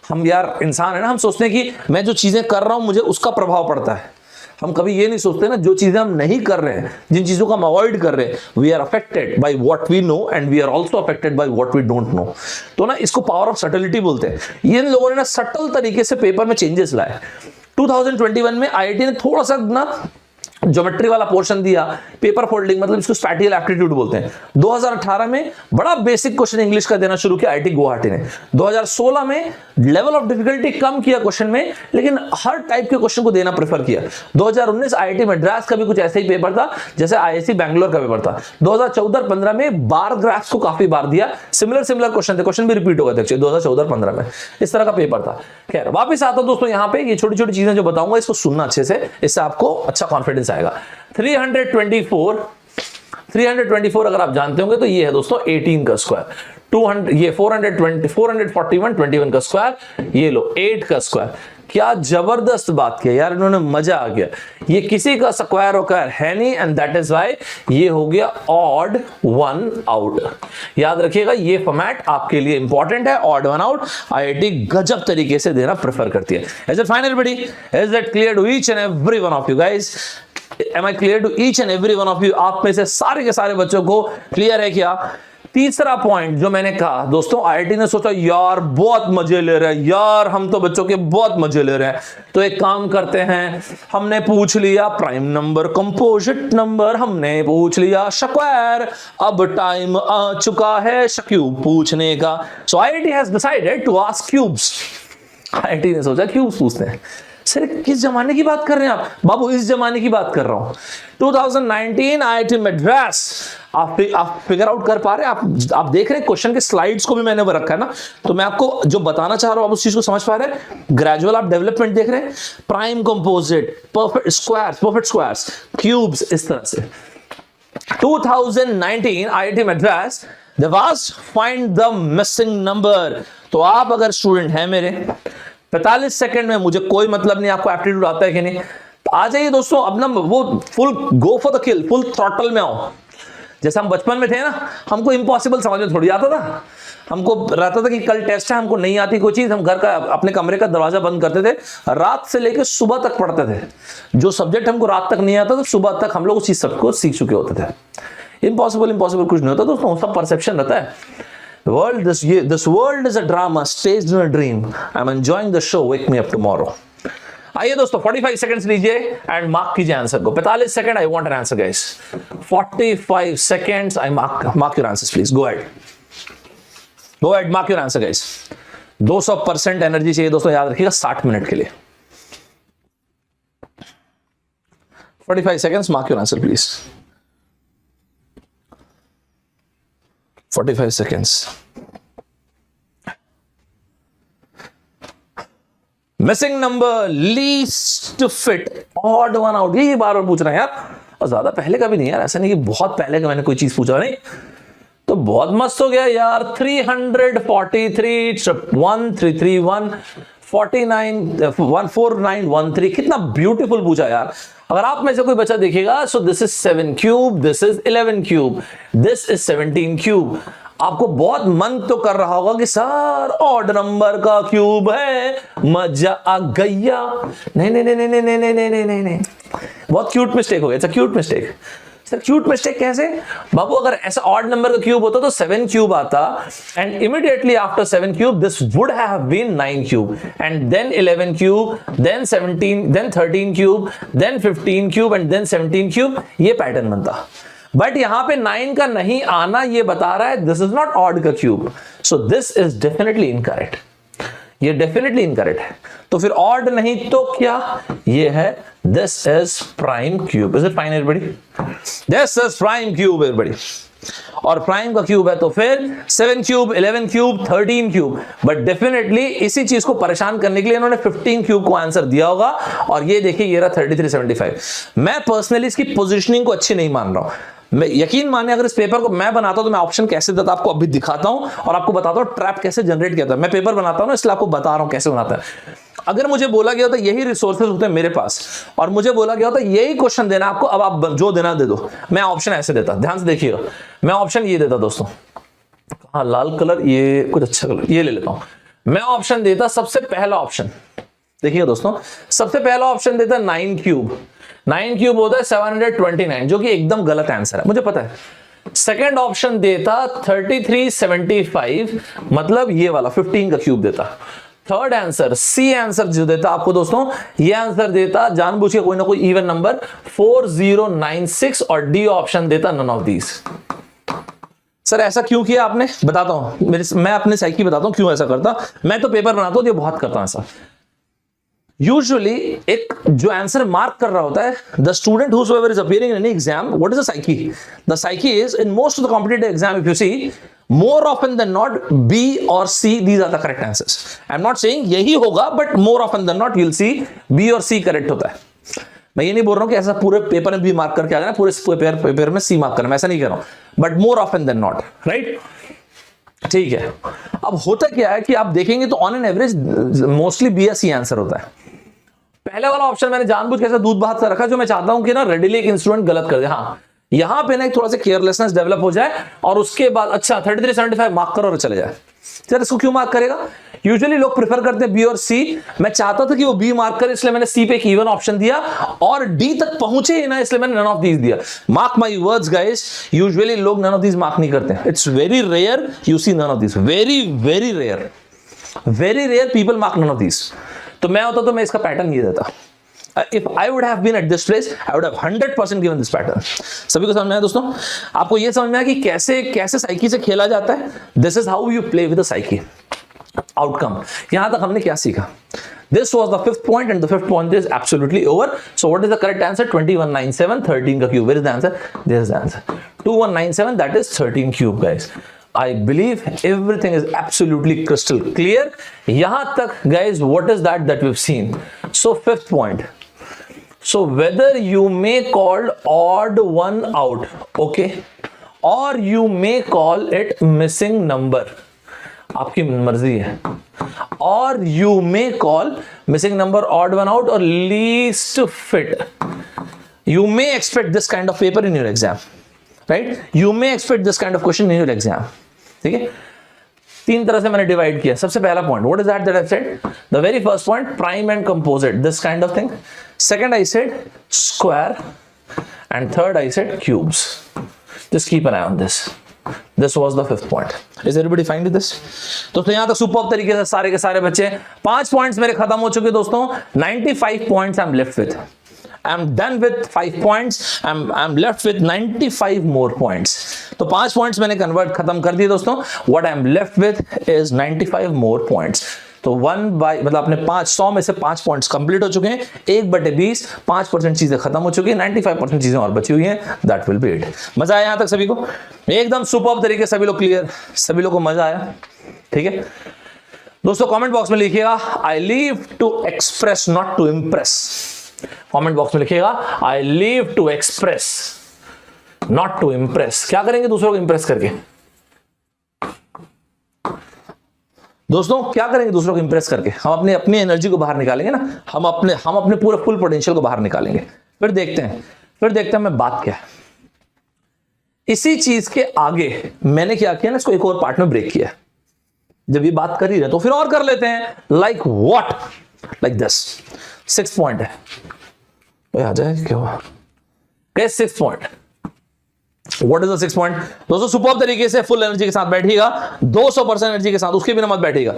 हम यार इंसान है ना, हम सोचते हैं कि मैं जो चीजें कर रहा हूं मुझे उसका प्रभाव पड़ता है। हम कभी ये नहीं सोचते ना, जो चीजें हम नहीं कर रहे हैं, जिन चीजों को हम अवॉइड कर रहे हैं, we are affected by what we know and we are also affected by what we don't know. तो ना इसको पावर ऑफ सटलिटी बोलते हैं। ये इन लोगों ने ना सटल तरीके से पेपर में चेंजेस लाए। 2021 में IIT ने थोड़ा सा ना ज्योमेट्री वाला पोर्शन दिया, पेपर फोल्डिंग, मतलब इसको स्पैटियल एप्टीट्यूड बोलते हैं। 2018 में बड़ा बेसिक क्वेश्चन इंग्लिश का देना शुरू किया IIT गुवाहाटी ने। 2016 में लेवल ऑफ डिफिकल्टी कम किया क्वेश्चन में, लेकिन हर टाइप के क्वेश्चन को देना प्रेफर किया। 2019 IIT मद्रास का भी कुछ ऐसा ही पेपर था जैसे IISc बैंगलोर का पेपर था। 2014-15 में बार ग्राफ्स को काफी बार दिया, सिमिलर क्वेश्चन थे, क्वेश्चन भी रिपीट हो गए थे 2014-15 में, इस तरह का पेपर था। खैर वापस आता हूं दोस्तों यहाँ पे, ये छोटी छोटी चीजें जो बताऊंगा इसको सुनना अच्छे से, इससे आपको अच्छा कॉन्फिडेंस आएगा। 324 अगर आप जानते होंगे तो ये है दोस्तों 18 का स्क्वायर, 200, ये 441 का स्क्वायर, ये लो 8 का स्क्वायर। क्या जबरदस्त बात किया यार इन्होंने, मजा आ गया। ये किसी का स्क्वायर होकर है नहीं, एंड दैट इज व्हाई ये हो गया ऑड वन आउट। याद रखिएगा ये फॉर्मेट आपके लिए इंपॉर्टेंट है, ऑड वन आउट IIT गजब तरीके से देना प्रेफर करती है। Is it fine everybody? Is it clear to each and every one of you guys? Am I clear to each and every one of you? आप में से सारे के सारे बच्चों को क्लियर है क्या? तीसरा पॉइंट जो मैंने कहा दोस्तों, IIT ने सोचा यार बहुत मजे ले रहे हैं यार, हम तो बच्चों के बहुत मजे ले रहे हैं, तो एक काम करते हैं, हमने पूछ लिया प्राइम नंबर, कंपोजिट नंबर, हमने पूछ लिया स्क्वायर, अब टाइम आ चुका है क्यूब पूछने का। So IIT has decided to ask cubes. IIT ने सोचा क्यूब्स पूछते हैं। सर किस जमाने की बात कर रहे हैं आप? बाबू इस जमाने की बात कर रहा हूं, 2019 IIT मद्रास। आप फिगर आउट कर पा रहे हैं? आप देख रहे हैं क्वेश्चन के स्लाइड्स को भी मैंने वो रखा है ना, तो मैं आपको जो बताना चाह रहा हूं आप उस चीज को समझ पा रहे हैं? ग्रेजुअल आप डेवलपमेंट देख रहे हैं, prime composite, perfect squares, cubes, इस तरह से। 2019 IIT Madras they was find the missing number. तो आप अगर स्टूडेंट हैं मेरे, 45 सेकंड में, मुझे कोई मतलब नहीं आपको एप्टीट्यूड आता है कि नहीं, तो आ जाइए दोस्तों, अब ना वो full go for the kill, full throttle में आओ। जैसे हम बचपन में थे ना, हमको इम्पॉसिबल समझ में थोड़ी आता था, हमको रहता था कि कल टेस्ट है, हमको नहीं आती कोई चीज, हम घर का अपने कमरे का दरवाजा बंद करते थे, रात से लेकर सुबह तक पढ़ते थे। जो सब्जेक्ट हमको रात तक नहीं आता तो सुबह तक हम लोग उस चीज सबको सीख चुके होते थे। इम्पॉसिबल कुछ नहीं होता दोस्तों, सब परसेप्शन रहता है। This world is a drama staged in a dream. I'm enjoying the show. Wake me up tomorrow. आइए दोस्तों 45 सेकंड्स लीजिए एंड मार्क कीजिए आंसर को। 45 second, I want an answer guys. 45 seconds, I mark your answers please. Go ahead, mark your answer guys. 200% energy चाहिए दोस्तों, याद रखिएगा 60 minute के लिए। 45 seconds, mark your answer please. 45 seconds. Missing number, least fit, odd one out. ये बार पूछ रहे हैं यार, और ज्यादा पहले का भी नहीं यार, ऐसा नहीं कि बहुत पहले का मैंने कोई चीज पूछा नहीं, तो बहुत मस्त हो गया यार। 343, 1, 331, 14913, कितना ब्यूटीफुल पूछा यार। अगर आप में से कोई बच्चा देखेगा, सो this is 7 cube, this is 11 cube, this is 17 cube. आपको बहुत मन तो कर रहा होगा कि सर ऑड नंबर का क्यूब है, मजा आ गया। नहीं नहीं नहीं नहीं नहीं नहीं नहीं नहीं नहीं नहीं, बहुत क्यूट मिस्टेक हो गया। It's a cute mistake. Sir cute mistake कैसे बाबू? अगर ऐसा ऑड नंबर का क्यूब होता तो 7 क्यूब आता, and immediately after 7 cube this would have been 9 cube, and then 11 cube, then 17, then 13 cube, then 15 cube, and then 17 cube. ये pattern बनता। But यहां पे 9 का नहीं आना ये बता रहा है दिस इज नॉट ऑड का cube, so this is definitely incorrect. ये डेफिनेटली इनकरेक्ट है। तो फिर ऑड नहीं तो क्या? ये है this is prime cube. Is it fine everybody? This is prime cube everybody. और प्राइम का क्यूब है तो फिर 7 cube, 11 cube, 13 cube. But definitely इसी चीज को परेशान करने के लिए इन्होंने 15 क्यूब को आंसर दिया होगा। और ये देखिए ये रहा 3375। मैं पर्सनली इसकी पोजीशनिंग को अच्छी नहीं मान रहा हूं। मैं यकीन माने अगर इस पेपर को मैं बनाता तो मैं ऑप्शन कैसे देता आपको अभी दिखाता हूं, और आपको बताता हूं ट्रैप कैसे जनरेट किया था। मैं पेपर बनाता हूं ना, इसलिए आपको बता रहा हूं कैसे बनाता है। अगर मुझे बोला गया होता यही रिसोर्सेज होते हैं मेरे पास, और मुझे बोला गया होता यही क्वेश्चन देना आपको, अब आप जो देना दे दो, मैं ऑप्शन ऐसे देता। ध्यान से देखिएगा, मैं ऑप्शन ये देता दोस्तों। हाँ लाल कलर, ये कुछ अच्छा कलर, ये ले लेता हूं। मैं ऑप्शन देता, सबसे पहला ऑप्शन देखिएगा दोस्तों, सबसे पहला ऑप्शन देता 9 क्यूब। 9 क्यूब होता है 729, जो कि एकदम गलत आंसर है, मुझे पता है। सेकंड ऑप्शन देता 3375, मतलब ये वाला 15 का क्यूब देता। थर्ड आंसर, सी आंसर जो देता आपको दोस्तों, ये आंसर देता जानबूझ के कोई ना कोई इवन नंबर 4096, और डी ऑप्शन देता नन ऑफ दीज। सर ऐसा क्यों किया आपने? बताता हूं, मैं अपने साइकी बताता हूं क्यों ऐसा करता। मैं तो पेपर बनाता हूं, ये बहुत करता हूं ऐसा। यूजुअली एक जो आंसर मार्क कर रहा होता है, the student whosoever is appearing in any exam, what is the psyche? The psyche is in most of the competitive exam, if you see, more often than not B or C, these are the correct answers. I'm not saying यही होगा, but more often than not you'll see B और C correct होता है। मैं ये नहीं बोल रहा हूं कि ऐसा पूरे पेपर में B मार्क करके आ जाना, पूरे पेपर में C मार्क करना, मैं ऐसा नहीं कह रहा हूं, but more often than not, right? ठीक है। अब होता क्या है कि आप देखेंगे तो on an average mostly B या C आंसर होता है। पहले वाला ऑप्शन मैंने जानबूझ के ऐसा दूध भात सा रखा, जो मैं चाहता हूं कि ना रेडिली एक इंस्ट्रूमेंट गलत कर दे। हाँ, यहां पे ना एक थोड़ा सा केयरलेसनेस डेवलप हो जाए, और उसके बाद अच्छा 3375 मार्क करो और चले जाए। सर इसको क्यों मार्क करेगा? यूजुअली लोग प्रेफर करते हैं बी और सी। मैं चाहता था कि वो बी मार्क करे, इसलिए मैंने सी पे एक इवन ऑप्शन दिया, और डी तक पहुंचे ही ना, इसलिए मैंने नन ऑफ दीज दिया। Mark my words guys, usually लोग नन ऑफ दीज मार्क नहीं करते। It's very rare you see none of these, very very rare, very rare people mark none of these. तो मैं होता तो मैं इसका पैटर्न ये देता। If I would have been at this place, I would have 100% given this pattern. सभी को समझ में आया दोस्तों? आपको ये समझ में आया कि कैसे कैसे साइकी से खेला जाता है? This is how you play with the psyche. Outcome. यहां तक हमने क्या सीखा? This was the fifth point, and the fifth point is absolutely over. So what is the correct answer? 2197, 13 का cube. Where is the answer? This is the answer. 2197, that is 13 cube, guys. I believe everything is absolutely crystal clear. यहां तक guys, what is that we've seen? So fifth point. So whether you may call odd one out, okay, or you may call it missing number, आपकी मर्जी है, or you may call missing number odd one out or least fit. You may expect this kind of paper in your exam, right? You may expect this kind of question in your exam. ठीक है, तीन तरह से मैंने divide किया। सबसे पहला point, what is that I said? The very first point, prime and composite, this kind of thing. Second I said square, and third I said cubes. Just keep an I on this. This was the fifth point. Is everybody fine with this? दोस्तों यहां तक superb तरीके से सारे के सारे बच्चे, 5 points मेरे खत्म हो चुके दोस्तों। 95 points I am left with. I'm done with 5 points. I'm left with 95 more points. तो 5 points मैंने convert खत्म कर दिए दोस्तों. What I'm left with is 95 more points. तो 1 by मतलब अपने 100 में से 5 पॉइंट्स कंप्लीट हो चुके हैं। 1/20, 5% चीजें खत्म हो चुकी हैं, 95% चीजें और बची हुई हैं। That will be it. मजा आया यहां तक सभी को? एकदम सुपर्ब तरीके से सभी लोग क्लियर, सभी लोग को मजा आया? ठीक है दोस्तों, कमेंट बॉक्स में लिखिएगा I live to express not to impress. Comment box में लिखिएगा I live to express not to impress. क्या करेंगे दूसरों को इम्प्रेस करके? दोस्तों क्या करेंगे दूसरों को इंप्रेस करके? हम अपनी एनर्जी को बाहर निकालेंगे ना, हम अपने पूरे फुल पोटेंशियल को बाहर निकालेंगे। फिर देखते हैं मैं बात क्या है। इसी चीज के आगे मैंने क्या किया ना, इसको एक और पार्ट में ब्रेक किया। जब ये बात कर ही रहे तो फिर और कर लेते हैं। Like what? Like this. 6 point है, आ जाए क्या हुआ? 6 point. What is the 6 point? दोस्तों सुपर्ब तरीके से फुल एनर्जी के साथ बैठिएगा, 200% एनर्जी के साथ, उसके बिना मत बैठिएगा।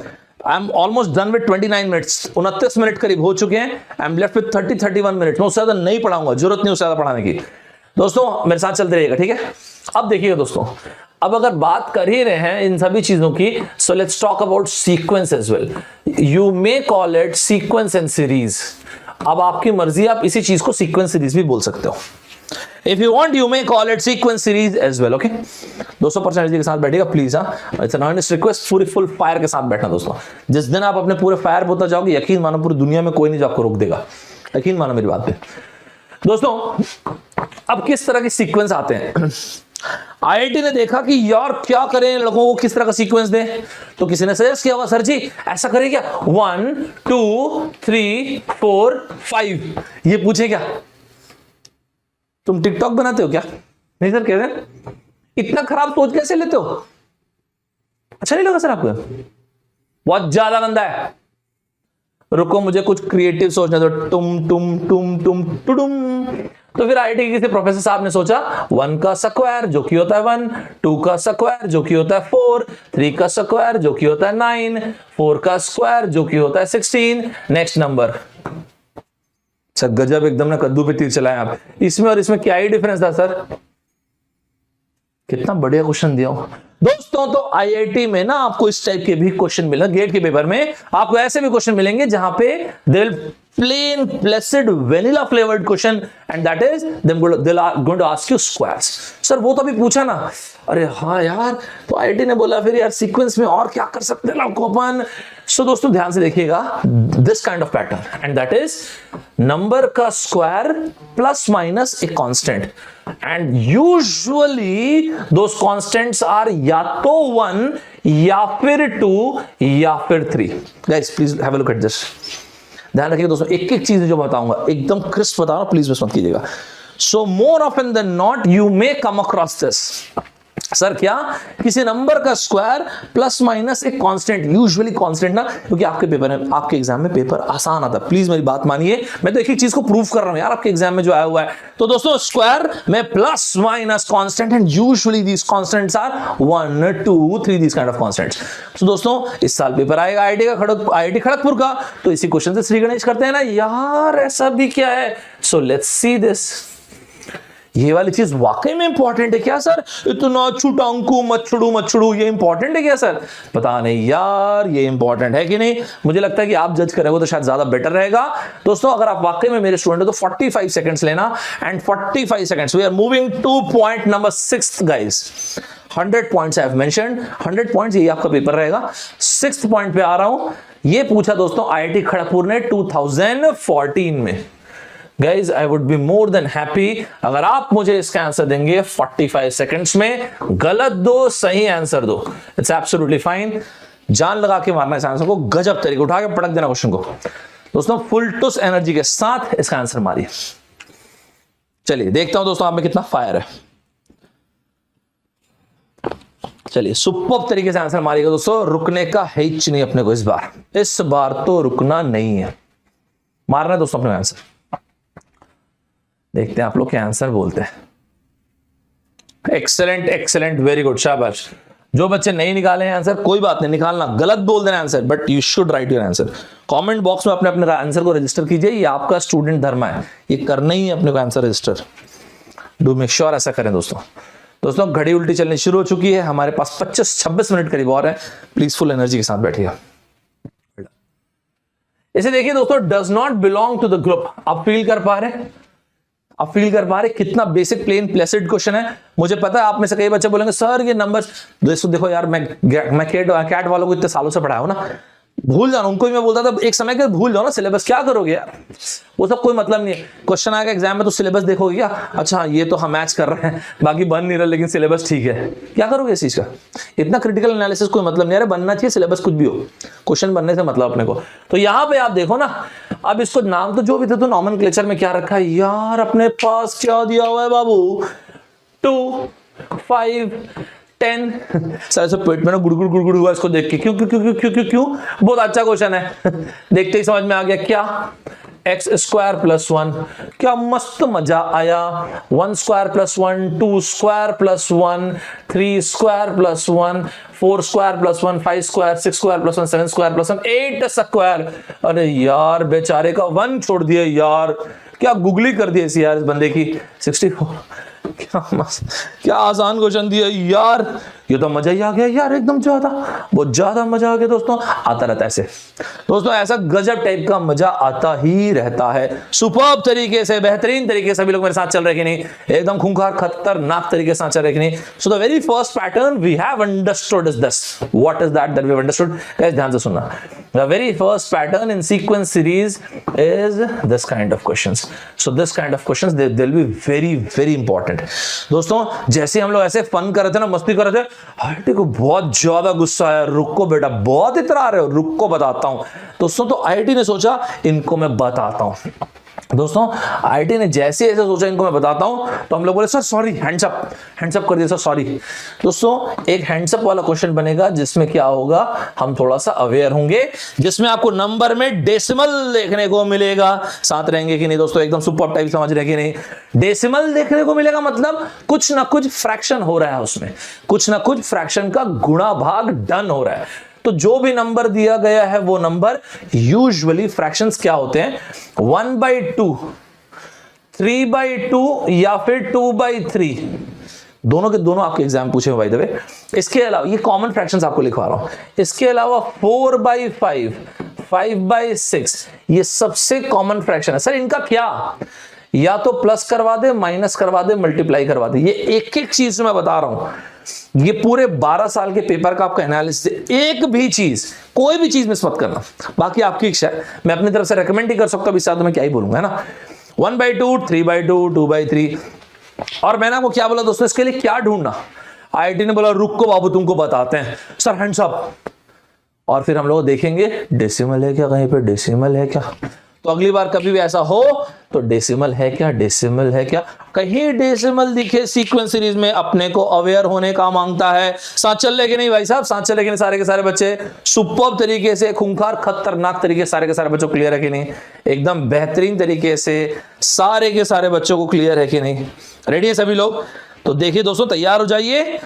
I am almost done with 29 minutes, 29 minute करीब हो चुके हैं। I am left with 31 minute. मैं उससे ज्यादा नहीं पढ़ाऊंगा, जरूरत नहीं उससे ज्यादा पढ़ाने की। दोस्तों मेरे साथ चलते रहिएगा, ठीक है? अब देखिएगा दोस्तों, अब अगर बात कर ही रहे हैं इन सभी चीजों की, so let's talk about sequence as well. You may call it sequence and series. अब आपकी मर्जी, आप इसी चीज को सीक्वेंस सीरीज भी बोल सकते हो। If you want, you may call it sequence series as well, okay? 200% energy के साथ बैठिएगा please. It's an earnest request, पूरी फुल फायर के साथ बैठना दोस्तों। जिस दिन आप अपने पूरे फायर पे उतर जाओगे, यकीन मानो पूरी दुनिया में कोई नहीं जो आपको रोक देगा, यकीन मानो मेरी बात पे। दोस्तों अब किस तरह के सीक्वेंस आते हैं? आईआईटी ने देखा कि यार क्या करें, लड़कों को किस तरह का सीक्वेंस दें, तो किसी ने सजेस्ट किया, सर जी ऐसा करें क्या, 1 2 3 4 5, ये पूछे क्या तुम टिकटॉक बनाते हो क्या? नहीं सर, कैसे इतना खराब सोच कैसे लेते हो? अच्छा नहीं लगा सर आपको? बहुत ज्यादा गंदा है। रुको मुझे कुछ क्रिएटिव सोचने दो। तुम टुडुम। तो फिर आईआईटी के किसी प्रोफेसर साहब ने सोचा 1 का स्क्वायर जो कि होता है 1, 2 का स्क्वायर जो कि होता है 4, 3 का स्क्वायर जो कि होता है 9, 4 का स्क्वायर जो कि होता है 16। Next number. सर गजब, एकदम ना कद्दू पे तीर चलाएं आप। इसमें और इसमें क्या ही डिफरेंस था सर? कितना बढ़िया क्वेश्चन दिया हूं दोस्तों। तो आईआईटी में ना आपको इस टाइप के भी क्वेश्चन मिलेंगे। गेट के पेपर में आपको ऐसे भी क्वेश्चन मिलेंगे जहां पे they will plain placid vanilla flavored question and that is they are going to ask you squares। Sir वो तो अभी पूछा ना। अरे हाँ यार, तो आईआईटी ने बोला फिर यार सीक्वेंस में और क्या कर सकते हैं ना अपन। सो दोस्तों ध्यान से देखिएगा, this kind of pattern and that is number का स्क्वायर प्लस माइनस एक constant and usually those constants are या तो 1 या फिर 2 या फिर 3। Guys please have a look at this. ध्यान रखिएगा दोस्तों, एक एक चीज जो बताऊंगा एकदम क्रिस्प बताऊंगा, प्लीज मिस मत कीजिएगा। So more often than not you may come across this. Sir क्या? किसी नंबर का स्क्वायर प्लस माइनस एक कांस्टेंट, यूजुअली कांस्टेंट ना, क्योंकि आपके पेपर में, आपके एग्जाम में पेपर आसान आता है। प्लीज मेरी बात मानिए, मैं तो एक एक चीज को प्रूव कर रहा हूं यार आपके एग्जाम में जो आया हुआ है। तो दोस्तों स्क्वायर में plus minus constant and usually these constants are 1 2 3 this kind of constants. तो दोस्तों इस साल पेपर आएगा आईआईटी खड़गपुर का, तो इसी क्वेश्चन से श्री गणेश करते हैं ना यार, ऐसा भी क्या है? So let's see this. ये वाली चीज वाकई में इंपॉर्टेंट है क्या सर? इतना छुटांकू मच्छड़ू ये इंपॉर्टेंट है क्या सर? पता नहीं यार ये इंपॉर्टेंट है कि नहीं। मुझे लगता है कि आप जज करेंगे तो शायद ज्यादा बेटर रहेगा। दोस्तों अगर आप वाकई में मेरे स्टूडेंट हो तो 45 सेकंड्स लेना and 45 seconds we are moving to point number 6 guys. 100 points I have mentioned, 100 points ये आपका पेपर रहेगा। 6th पॉइंट पे आ रहा हूं। ये पूछा दोस्तों आईआईटी खड़गपुर ने 2014 में। Guys I would be more than happy अगर आप मुझे इसका आंसर देंगे 45 सेकंड्स में। गलत दो, सही आंसर दो, इट्स एब्सोल्युटली फाइन। जान लगा के मारना इस आंसर को, गजब तरीके उठा के पटक देना क्वेश्चन को। दोस्तों फुल टूस एनर्जी के साथ इसका आंसर मारिए। चलिए देखता हूं दोस्तों आप में कितना फायर है। चलिए सुपर्ब तरीके से आंसर मारिएगा दोस्तों। रुकने का हिच नहीं अपने को इस बार तो रुकना नहीं है, मारना है दोस्तों अपने आंसर। देखते हैं आप लोग क्या आंसर बोलते हैं। एक्सेलेंट वेरी गुड, शाबाश। जो बच्चे नहीं निकाले हैं आंसर कोई बात नहीं, निकालना, गलत बोल देना answer, but you should write your answer. Comment box में अपने अपने आंसर को रजिस्टर कीजिए, ये आपका स्टूडेंट धर्म है, ये करना ही है अपने को answer register. Do make sure ऐसा करें दोस्तों घड़ी उल्टी चलनी शुरू हो चुकी है, हमारे पास 25-26 मिनट करीब और है। प्लीज फुल एनर्जी के साथ बैठिएगा। इसे देखिए दोस्तों, does not belong to the group. आप फील कर पा रहे कितना बेसिक प्लेन प्लेसिड क्वेश्चन है। मुझे पता है आप में से कई बच्चे बोलेंगे सर ये नंबर्स देखो यार, मैं कैट वालों को इतने सालों से पढ़ाया हूं ना, भूल जाना, उनको भी मैं बोलता था एक समय के भूल जाओ ना सिलेबस, क्या करोगे यार, वो सब कोई मतलब नहीं है। क्वेश्चन आएगा एग्जाम में तो सिलेबस देखोगे क्या, अच्छा ये तो हम मैच कर रहे हैं, बाकी बन नहीं रहा लेकिन सिलेबस ठीक है, क्या करोगे इस चीज का। इतना क्रिटिकल एनालिसिस कोई मतलब नहीं, अरे बनना चाहिए सिलेबस कुछ भी हो, क्वेश्चन बनने से मतलब अपने को। तो यहाँ पे आप देखो ना, अब इसको नाम तो जो भी थे तो नॉमेनक्लेचर में क्या रखा है यार, अपने पास क्या दिया हुआ है बाबू, 2, 5, 10। सर पेट में ना गुड़गुड़ हुआ इसको देख के, क्यों क्यों क्यों क्यों क्यों क्यों, बहुत अच्छा क्वेश्चन है। देखते ही समझ में आ गया क्या, x स्क्वायर प्लस 1, क्या मस्त मजा आया, 1 square plus 1, 2 square plus 1, 3 square plus 1, 4 square plus 1, 5 square, 6 square plus 1, 7 square plus 1, 8 square. अरे यार बेचारे का 1 छोड़ दिया यार, क्या गुगली कर दी इस यार इस बंदे की। 64, क्या आसान क्वेश्चन दिया यार, ये तो मजा ही आ गया यार, एकदम ज्यादा, बहुत ज्यादा मजा आ गया दोस्तों। आता रहता है ऐसे दोस्तों, ऐसा गजब टाइप का मजा आता ही रहता है। सुपर्ब तरीके से, बेहतरीन तरीके से सभी लोग मेरे साथ चल रहे कि नहीं, एकदम खूंखार खतरनाक तरीके से चल रहे कि नहीं। So the very first pattern we have understood is this. What is that we have understood? Guys ध्यान से सुनना, the very first pattern in sequence series is this kind of questions. So this kind of questions they will be very very important. दोस्तों जैसे हम लोग ऐसे fun कर रहे थे ना, मस्ती कर रहे थे, आईआईटी को बहुत ज्यादा गुस्सा आया, रुको बेटा बहुत इतरा रहे हो, रुको बताता हूं। दोस्तों तो आईआईटी ने सोचा इनको मैं बताता हूं। दोस्तों आईआईटी ने जैसे ऐसे सोचा इनको मैं बताता हूं, तो हम लोग बोले सर सॉरी, हैंड्सअप कर दिया सर, सॉरी। दोस्तों एक हैंड्सअप वाला क्वेश्चन बनेगा जिसमें क्या होगा, हम थोड़ा सा अवेयर होंगे, जिसमें आपको नंबर में डेसिमल देखने को मिलेगा। साथ रहेंगे कि नहीं दोस्तों, एकदम सुपर टाइप समझ रहे कि नहीं। डेसिमल देखने को मिलेगा मतलब कुछ ना कुछ फ्रैक्शन हो रहा है उसमें, कुछ ना कुछ फ्रैक्शन का गुणा भाग डन हो रहा है। तो जो भी नंबर दिया गया है वो नंबर यूजुअली फ्रैक्शंस क्या होते हैं, 1/2, 3/2 या फिर 2/3, दोनों के दोनों आपके एग्जाम पूछे हुए बाय द वे। इसके अलावा ये कॉमन फ्रैक्शंस आपको लिखवा रहा हूं, इसके अलावा 4/5, 5/6 ये सबसे कॉमन फ्रैक्शन है। सर इनका क्या, या तो प्लस करवा दे, माइनस करवा दे, मल्टीप्लाई करवा दे, ये एक एक चीज मैं बता रहा हूं। ये पूरे 12 साल के पेपर का आपका एनालिसिस, एक भी चीज, कोई भी चीज मिस मत करना, बाकी आपकी इच्छा है, मैं अपनी तरफ से रेकमेंड ही कर सकता हूं, इस साथ मैं क्या ही बोलूंगा, है ना। 1/2, 3/2, 2/3। और मैंने आपको क्या बोला दोस्तों, इसके लिए क्या ढूंढना, आईआईटी ने बोला रुको बाबू तुमको बताते हैं, सर हैंड्स अप। और फिर हम लोग देखेंगे डेसिमल है क्या, कहीं पे डेसिमल है क्या। तो अगली बार कभी भी ऐसा हो तो डेसिमल है क्या, डेसिमल है क्या, कहीं डेसिमल दिखे सीक्वेंस सीरीज में, अपने को अवेयर होने का मांगता है। साथ चल रहे कि नहीं भाई साहब, साथ चले कि नहीं सारे के सारे बच्चे, सुपर्ब तरीके से, खूंखार खतरनाक तरीके से सारे के सारे बच्चों क्लियर है कि नहीं, एकदम बेहतरीन तरीके से सारे के सारे बच्चों को क्लियर है कि नहीं, रेडी है सभी लोग। तो देखिए दोस्तों तैयार हो जाइए,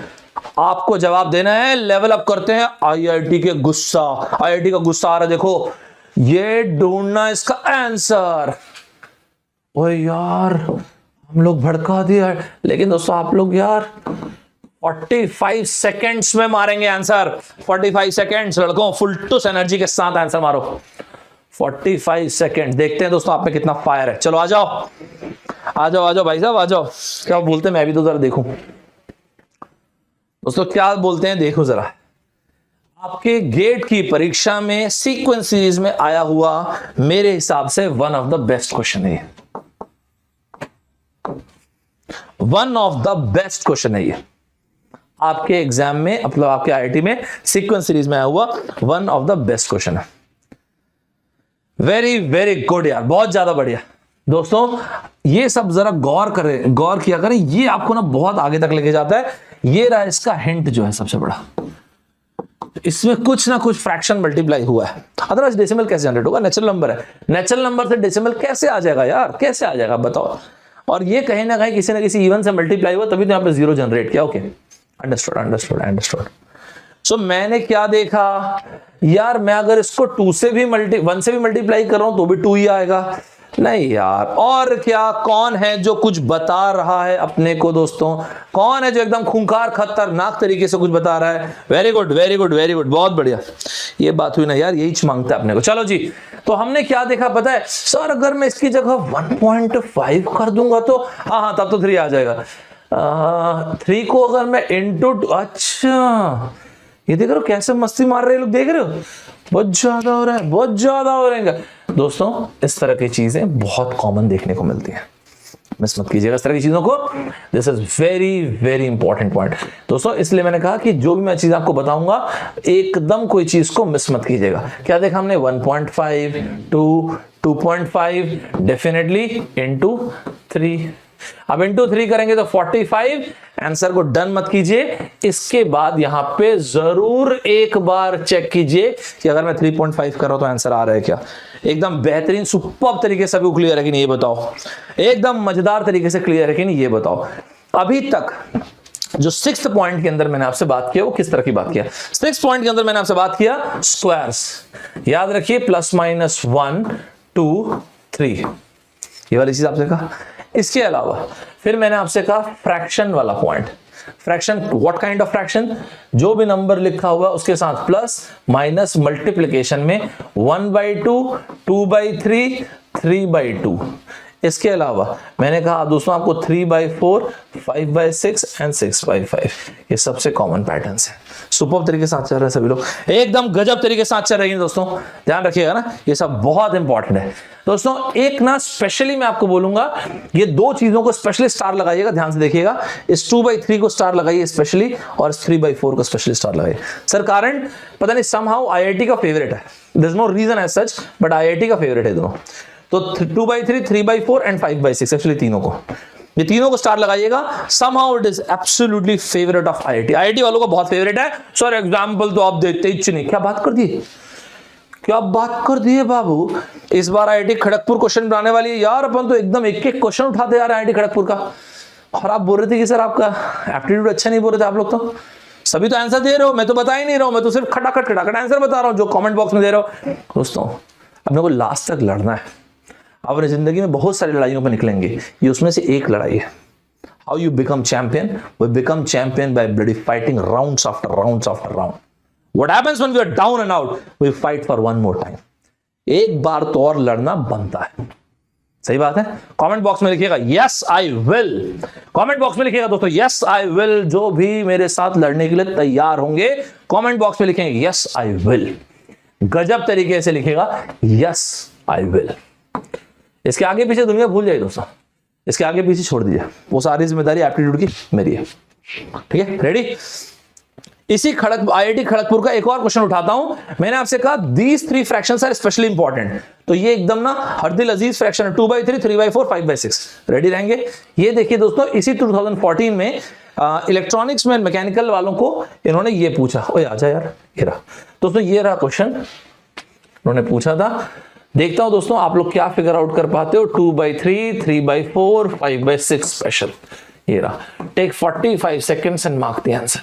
आपको जवाब देना है। लेवल अप करते हैं आईआईटी के गुस्सा, आईआईटी का गुस्सा आ रहा है, देखो ये ढूंढना इसका आंसर। ओए यार हम लोग भड़का दिया, लेकिन दोस्तों आप लोग यार 45 सेकेंड्स में मारेंगे आंसर, 45 सेकेंड्स लड़कों, फुल टूस एनर्जी के साथ आंसर मारो। 45 सेकेंड, देखते हैं दोस्तों आप में कितना फायर है। चलो आ जाओ आ जाओ आ जाओ भाई साहब आ जाओ, क्या बोलते हैं मैं भी तो जरा देखूं दोस्तों क्या बोलते हैं, देखो जरा। आपके गेट की परीक्षा में सीक्वेंस सीरीज में आया हुआ मेरे हिसाब से one of the best question है, one of the best question है ये आपके एग्जाम में, मतलब आपके आईआईटी में सीक्वेंस सीरीज में आया हुआ one of the best question है। वेरी वेरी गुड यार, बहुत ज्यादा बढ़िया। दोस्तों ये सब जरा गौर करें, गौर किया करें, ये आपको ना बहुत आगे तक लेके जाता है। ये रहा इसका हिंट जो है सबसे बड़ा, इसमें कुछ ना कुछ फ्रैक्शन मल्टीप्लाई हुआ है, अदरवाइज डेसिमल कैसे जनरेट होगा, नेचुरल नंबर है, नेचुरल नंबर से डेसिमल कैसे आ जाएगा यार, कैसे आ जाएगा बताओ। और ये कहीं ना कहीं किसी ना किसी इवन से मल्टीप्लाई हुआ तभी तो यहाँ पे जीरो जनरेट किया। Okay understood understood understood. So मैंने क्या देखा यार, मैं अगर इसको 1 से भी मल्टीप्लाई कर रहा हूं तो भी 2 ही आएगा, नहीं यार। और क्या, कौन है जो कुछ बता रहा है अपने को दोस्तों, कौन है जो एकदम खूंखार खतरनाक तरीके से कुछ बता रहा है। Very good very good very good, बहुत बढ़िया, ये बात हुई ना यार, यही मांगता है अपने को। चलो जी, तो हमने क्या देखा पता है सर, अगर मैं इसकी जगह 1.5 कर दूंगा तो हाँ तब तो 3 आ जाएगा। 3 को अगर मैं इंटू, अच्छा ये देख रहे हो कैसे मस्ती मार रहे लोग, देख रहे हो, बहुत ज्यादा हो रहा है, बहुत ज्यादा हो रहा है। दोस्तों इस तरह की चीजें बहुत कॉमन देखने को मिलती हैं, मिस मत कीजिएगा इस तरह की चीजों को। This is very very important point दोस्तों, इसलिए मैंने कहा कि जो भी मैं चीज आपको बताऊंगा एकदम कोई चीज को मिस मत कीजिएगा। क्या देखा हमने 1.5 2 2.5 डेफिनेटली इंटू 3, अब इंटू 3 करेंगे तो 45। आंसर को डन मत कीजिए, इसके बाद यहां पे जरूर एक बार चेक कीजिए कि अगर मैं 3.5 कर रहा हूं तो आंसर आ रहा है क्या। एकदम बेहतरीन सुपर्ब तरीके से अभी क्लियर है कि नहीं ये बताओ, एकदम मजेदार तरीके से क्लियर है कि नहीं ये बताओ। अभी तक जो 6th पॉइंट के अंदर मैंने आपसे बात किया वो किस तरह की बात किया, 6th पॉइंट के अंदर मैंने आपसे बात किया स्क्वायर्स, याद रखिए +-1 2 3, ये वाली चीज आपसे कहा। इसके अलावा फिर मैंने आपसे कहा फ्रैक्शन वाला point. Fraction, what kind of fraction, जो भी नंबर लिखा हुआ उसके साथ प्लस माइनस मल्टीप्लिकेशन में 1/2 2/3 3/2। इसके अलावा मैंने कहा दोस्तों आपको 3/4 5/6 एंड 6/5, ये सबसे कॉमन पैटर्न्स है। सुपर तरीके से चल रहे हैं सभी लोग, एकदम गजब तरीके से चल रही हैं दोस्तों, ध्यान रखिएगा ना, ये सब बहुत इंपॉर्टेंट है दोस्तों। एक ना स्पेशली मैं आपको बोलूंगा, ये दो चीजों को स्पेशली स्टार लगाइएगा, ध्यान से देखिएगा। इस 2/3 को स्टार लगाइए स्पेशली, और इस 3/4 को स्पेशली स्टार लगाइए। सर कारण पता नहीं, समहाउ आईआईटी का फेवरेट है, there is no reason as such, but IIT का फेवरेट है दोनों। तो 2/3 3/4 एंड 5/6, एक्चुअली तीनों को, ये तीनों को स्टार लगाइएगा। somehow it is absolutely favorite of IIT, IIT वालों को बहुत फेवरेट है। सर एग्जाम्पल तो आप देते ही नहीं, क्या बात कर दिए, क्या बात कर दिए बाबू। इस बार IIT खड़गपुर क्वेश्चन बनाने वाली है यार, अपन तो एकदम एक एक क्वेश्चन उठाते यार IIT खड़गपुर का। और आप बोल रहे थे कि सर आपका एप्टीट्यूड अच्छा नहीं बोल रहे थे आप लोग, तो सभी तो आंसर दे रहे हो, मैं तो बता ही नहीं रहा हूं, मैं तो सिर्फ खटाखट आंसर बता रहा हूं जो कमेंट बॉक्स में दे रहे हो। दोस्तों अपने को लास्ट तक लड़ना है, अपनी जिंदगी में बहुत सारी लड़ाइयों पर निकलेंगे, ये उसमें से एक लड़ाई है। How you become champion, we become champion by bloody fighting rounds after rounds after round. What happens when we are down and out, we fight for one more time. एक बार तो और लड़ना बनता है, सही बात है। कमेंट बॉक्स में लिखिएगा yes I will, comment box में लिखिएगा दोस्तों यस आई विल, जो भी मेरे साथ लड़ने के लिए तैयार होंगे कमेंट बॉक्स में लिखेंगे यस आई विल, गजब तरीके से लिखेगा यस आई विल। इसके आगे पीछे दुनिया भूल जाए दोस्तों, इसके आगे पीछे छोड़ दीजिए, वो सारी जिम्मेदारी एप्टीट्यूड की मेरी है, ठीक है। रेडी, इसी IIT खड़गपुर का एक और क्वेश्चन उठाता हूं। मैंने आपसे कहा these 3 fractions are specially important, तो ये एकदम ना हरदिल अजीज फ्रैक्शन है, 2/3 3/4 5/6। रेडी रहेंगे। ये देखिए दोस्तों, इसी 2014 में इलेक्ट्रॉनिक्स में मैकेनिकल वालों को इन्होंने ये पूछा, ओए आजा यार, ये रहा दोस्तों, ये रहा क्वेश्चन उन्होंने पूछा था। देखता हूं दोस्तों आप लोग क्या फिगर आउट कर पाते हो। 2/3 3/4 5/6 स्पेशल, ये रहा। Take 45 seconds and mark the answer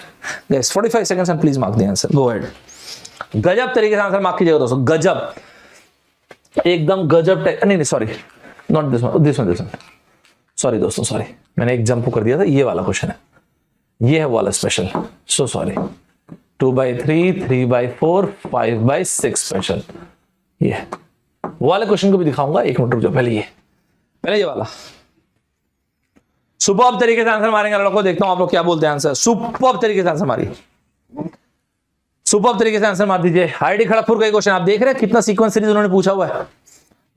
guys, 45 seconds and please mark the answer, go ahead. गजब तरीके से आंसर मार्क कीजिएगा दोस्तों, गजब, एकदम गजब। नहीं sorry, not this one, sorry दोस्तों, सॉरी मैंने एक जंप कर दिया था, ये वाला क्वेश्चन है, ये है वाला स्पेशल, सो सॉरी। 2/3 3/4 5/6 स्पेशल, ये वाले क्वेश्चन को भी दिखाऊंगा, एक मिनट रुक जाओ, पहले ये वाला। सुपर्ब तरीके से आंसर मारेंगे लड़कों, देखता हूं आप लोग क्या बोलते हैं आंसर। सुपर्ब तरीके से आंसर मारिए, सुपर्ब तरीके से आंसर मार दीजिए। IIT खड़गपुर का क्वेश्चन आप देख रहे हैं, कितना सीक्वेंस सीरीज उन्होंने पूछा हुआ है,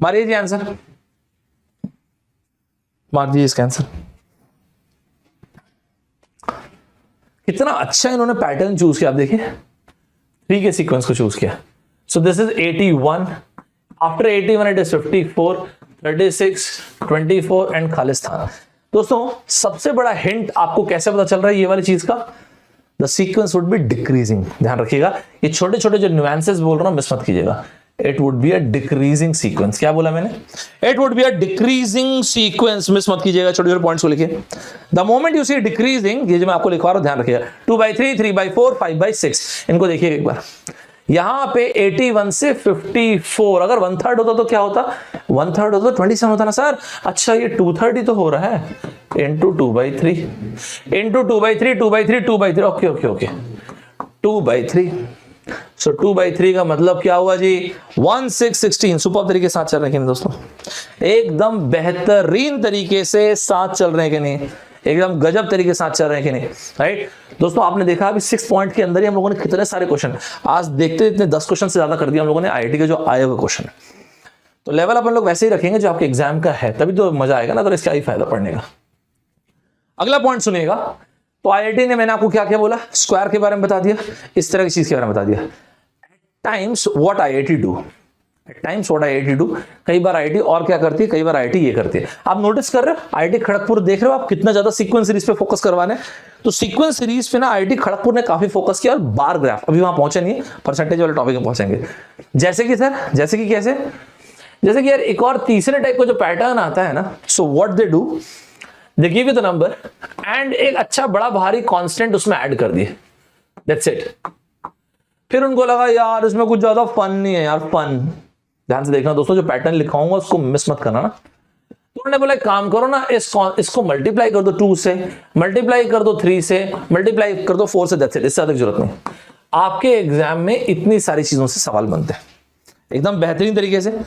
मारिए जी आंसर, मार दीजिए इसका आंसर। कितना अच्छा इन्होंने पैटर्न चूज किया, आप देखिए 3 के सीक्वेंस को चूज किया। सो this is 81, after 81 it is 54 36 24 and Khalistan. दोस्तों सबसे बड़ा हिंट आपको कैसे पता चल रहा है ये वाली चीज का, the sequence would be decreasing. ध्यान रखिएगा, ये छोटे छोटे जो न्यूएंसेस बोल रहा हूं मिस मत कीजिएगा। It would be a decreasing sequence, क्या बोला मैंने, it would be a decreasing sequence, miss मत कीजिएगा, छोटे छोटे पॉइंट्स को लिखिए। The moment you see decreasing, ये जो मैं आपको लिखवा रहा हूं ध्यान रखिएगा, 2/3 3/4 5/6, इनको देखिए एक बार। यहां पे 81 से 54 अगर 1/3 होता तो क्या होता, 1/3 होता तो 27 होता ना सर। अच्छा ये 2/3 तो हो रहा है, into 2/3 into 2/3 2/3 2/3, okay okay okay 2/3। सो 2/3 का मतलब क्या हुआ जी, 1 6 16। सुपर तरीके से साथ चल रहे हैं दोस्तों, एकदम बेहतरीन तरीके से साथ चल रहे हैं कि नहीं, एकदम गजब तरीके के साथ चल रहे हैं कि नहीं, राइट दोस्तों। आपने देखा अभी 6 पॉइंट के अंदर ही हम लोगों ने कितने सारे क्वेश्चन आज देखते इतने 10 क्वेश्चन से ज्यादा कर दिया हम लोगों ने आईआईटी के जो आए हुए क्वेश्चन है। तो लेवल अपन लोग वैसे ही रखेंगे जो आपके एग्जाम का है, तभी तो मजा आएगा ना, तो इसका ही फायदा पढ़ने का। अगला पॉइंट सुनिएगा, तो आईआईटी ने मैंने आपको क्या क्या बोला, स्क्वायर के बारे में बता दिया, इस तरह की चीज के बारे में बता दिया। Times what IIT do, times what IIT do, कई बार आईआईटी और क्या करती है, कई बार आईआईटी ये करती है। आप नोटिस कर रहे हो आईआईटी खड़गपुर देख रहे हो आप कितना ज्यादा सीक्वेंस सीरीज पे फोकस करवाने, तो सीक्वेंस सीरीज पे ना आईआईटी खड़गपुर ने काफी फोकस किया, और बार ग्राफ अभी वहां पहुंचे नहीं, परसेंटेज वाले टॉपिक में पहुंचेंगे। जैसे कि सर, जैसे कि कैसे, जैसे कि यार एक और तीसरे टाइप का जो पैटर्न आता है ना, so what they do, they give you the number and एक अच्छा बड़ा भारी कांस्टेंट उसमें ऐड कर दिए, दैट्स इट। फिर उनको लगा यार इसमें कुछ ज्यादा फन नहीं है यार, फन ध्यान से देखना दोस्तों, जो पैटर्न लिखाऊंगा उसको मिस मत करना ना। तो उन्होंने बोला एक काम करो ना, इसको मल्टीप्लाई कर दो 2 से, मल्टीप्लाई कर दो 3 से, मल्टीप्लाई कर दो 4 से, दैट्स इट, इससे अधिक जरूरत नहीं। आपके एग्जाम में इतनी सारी चीजों से सवाल बनते हैं एकदम बेहतरीन तरीके से,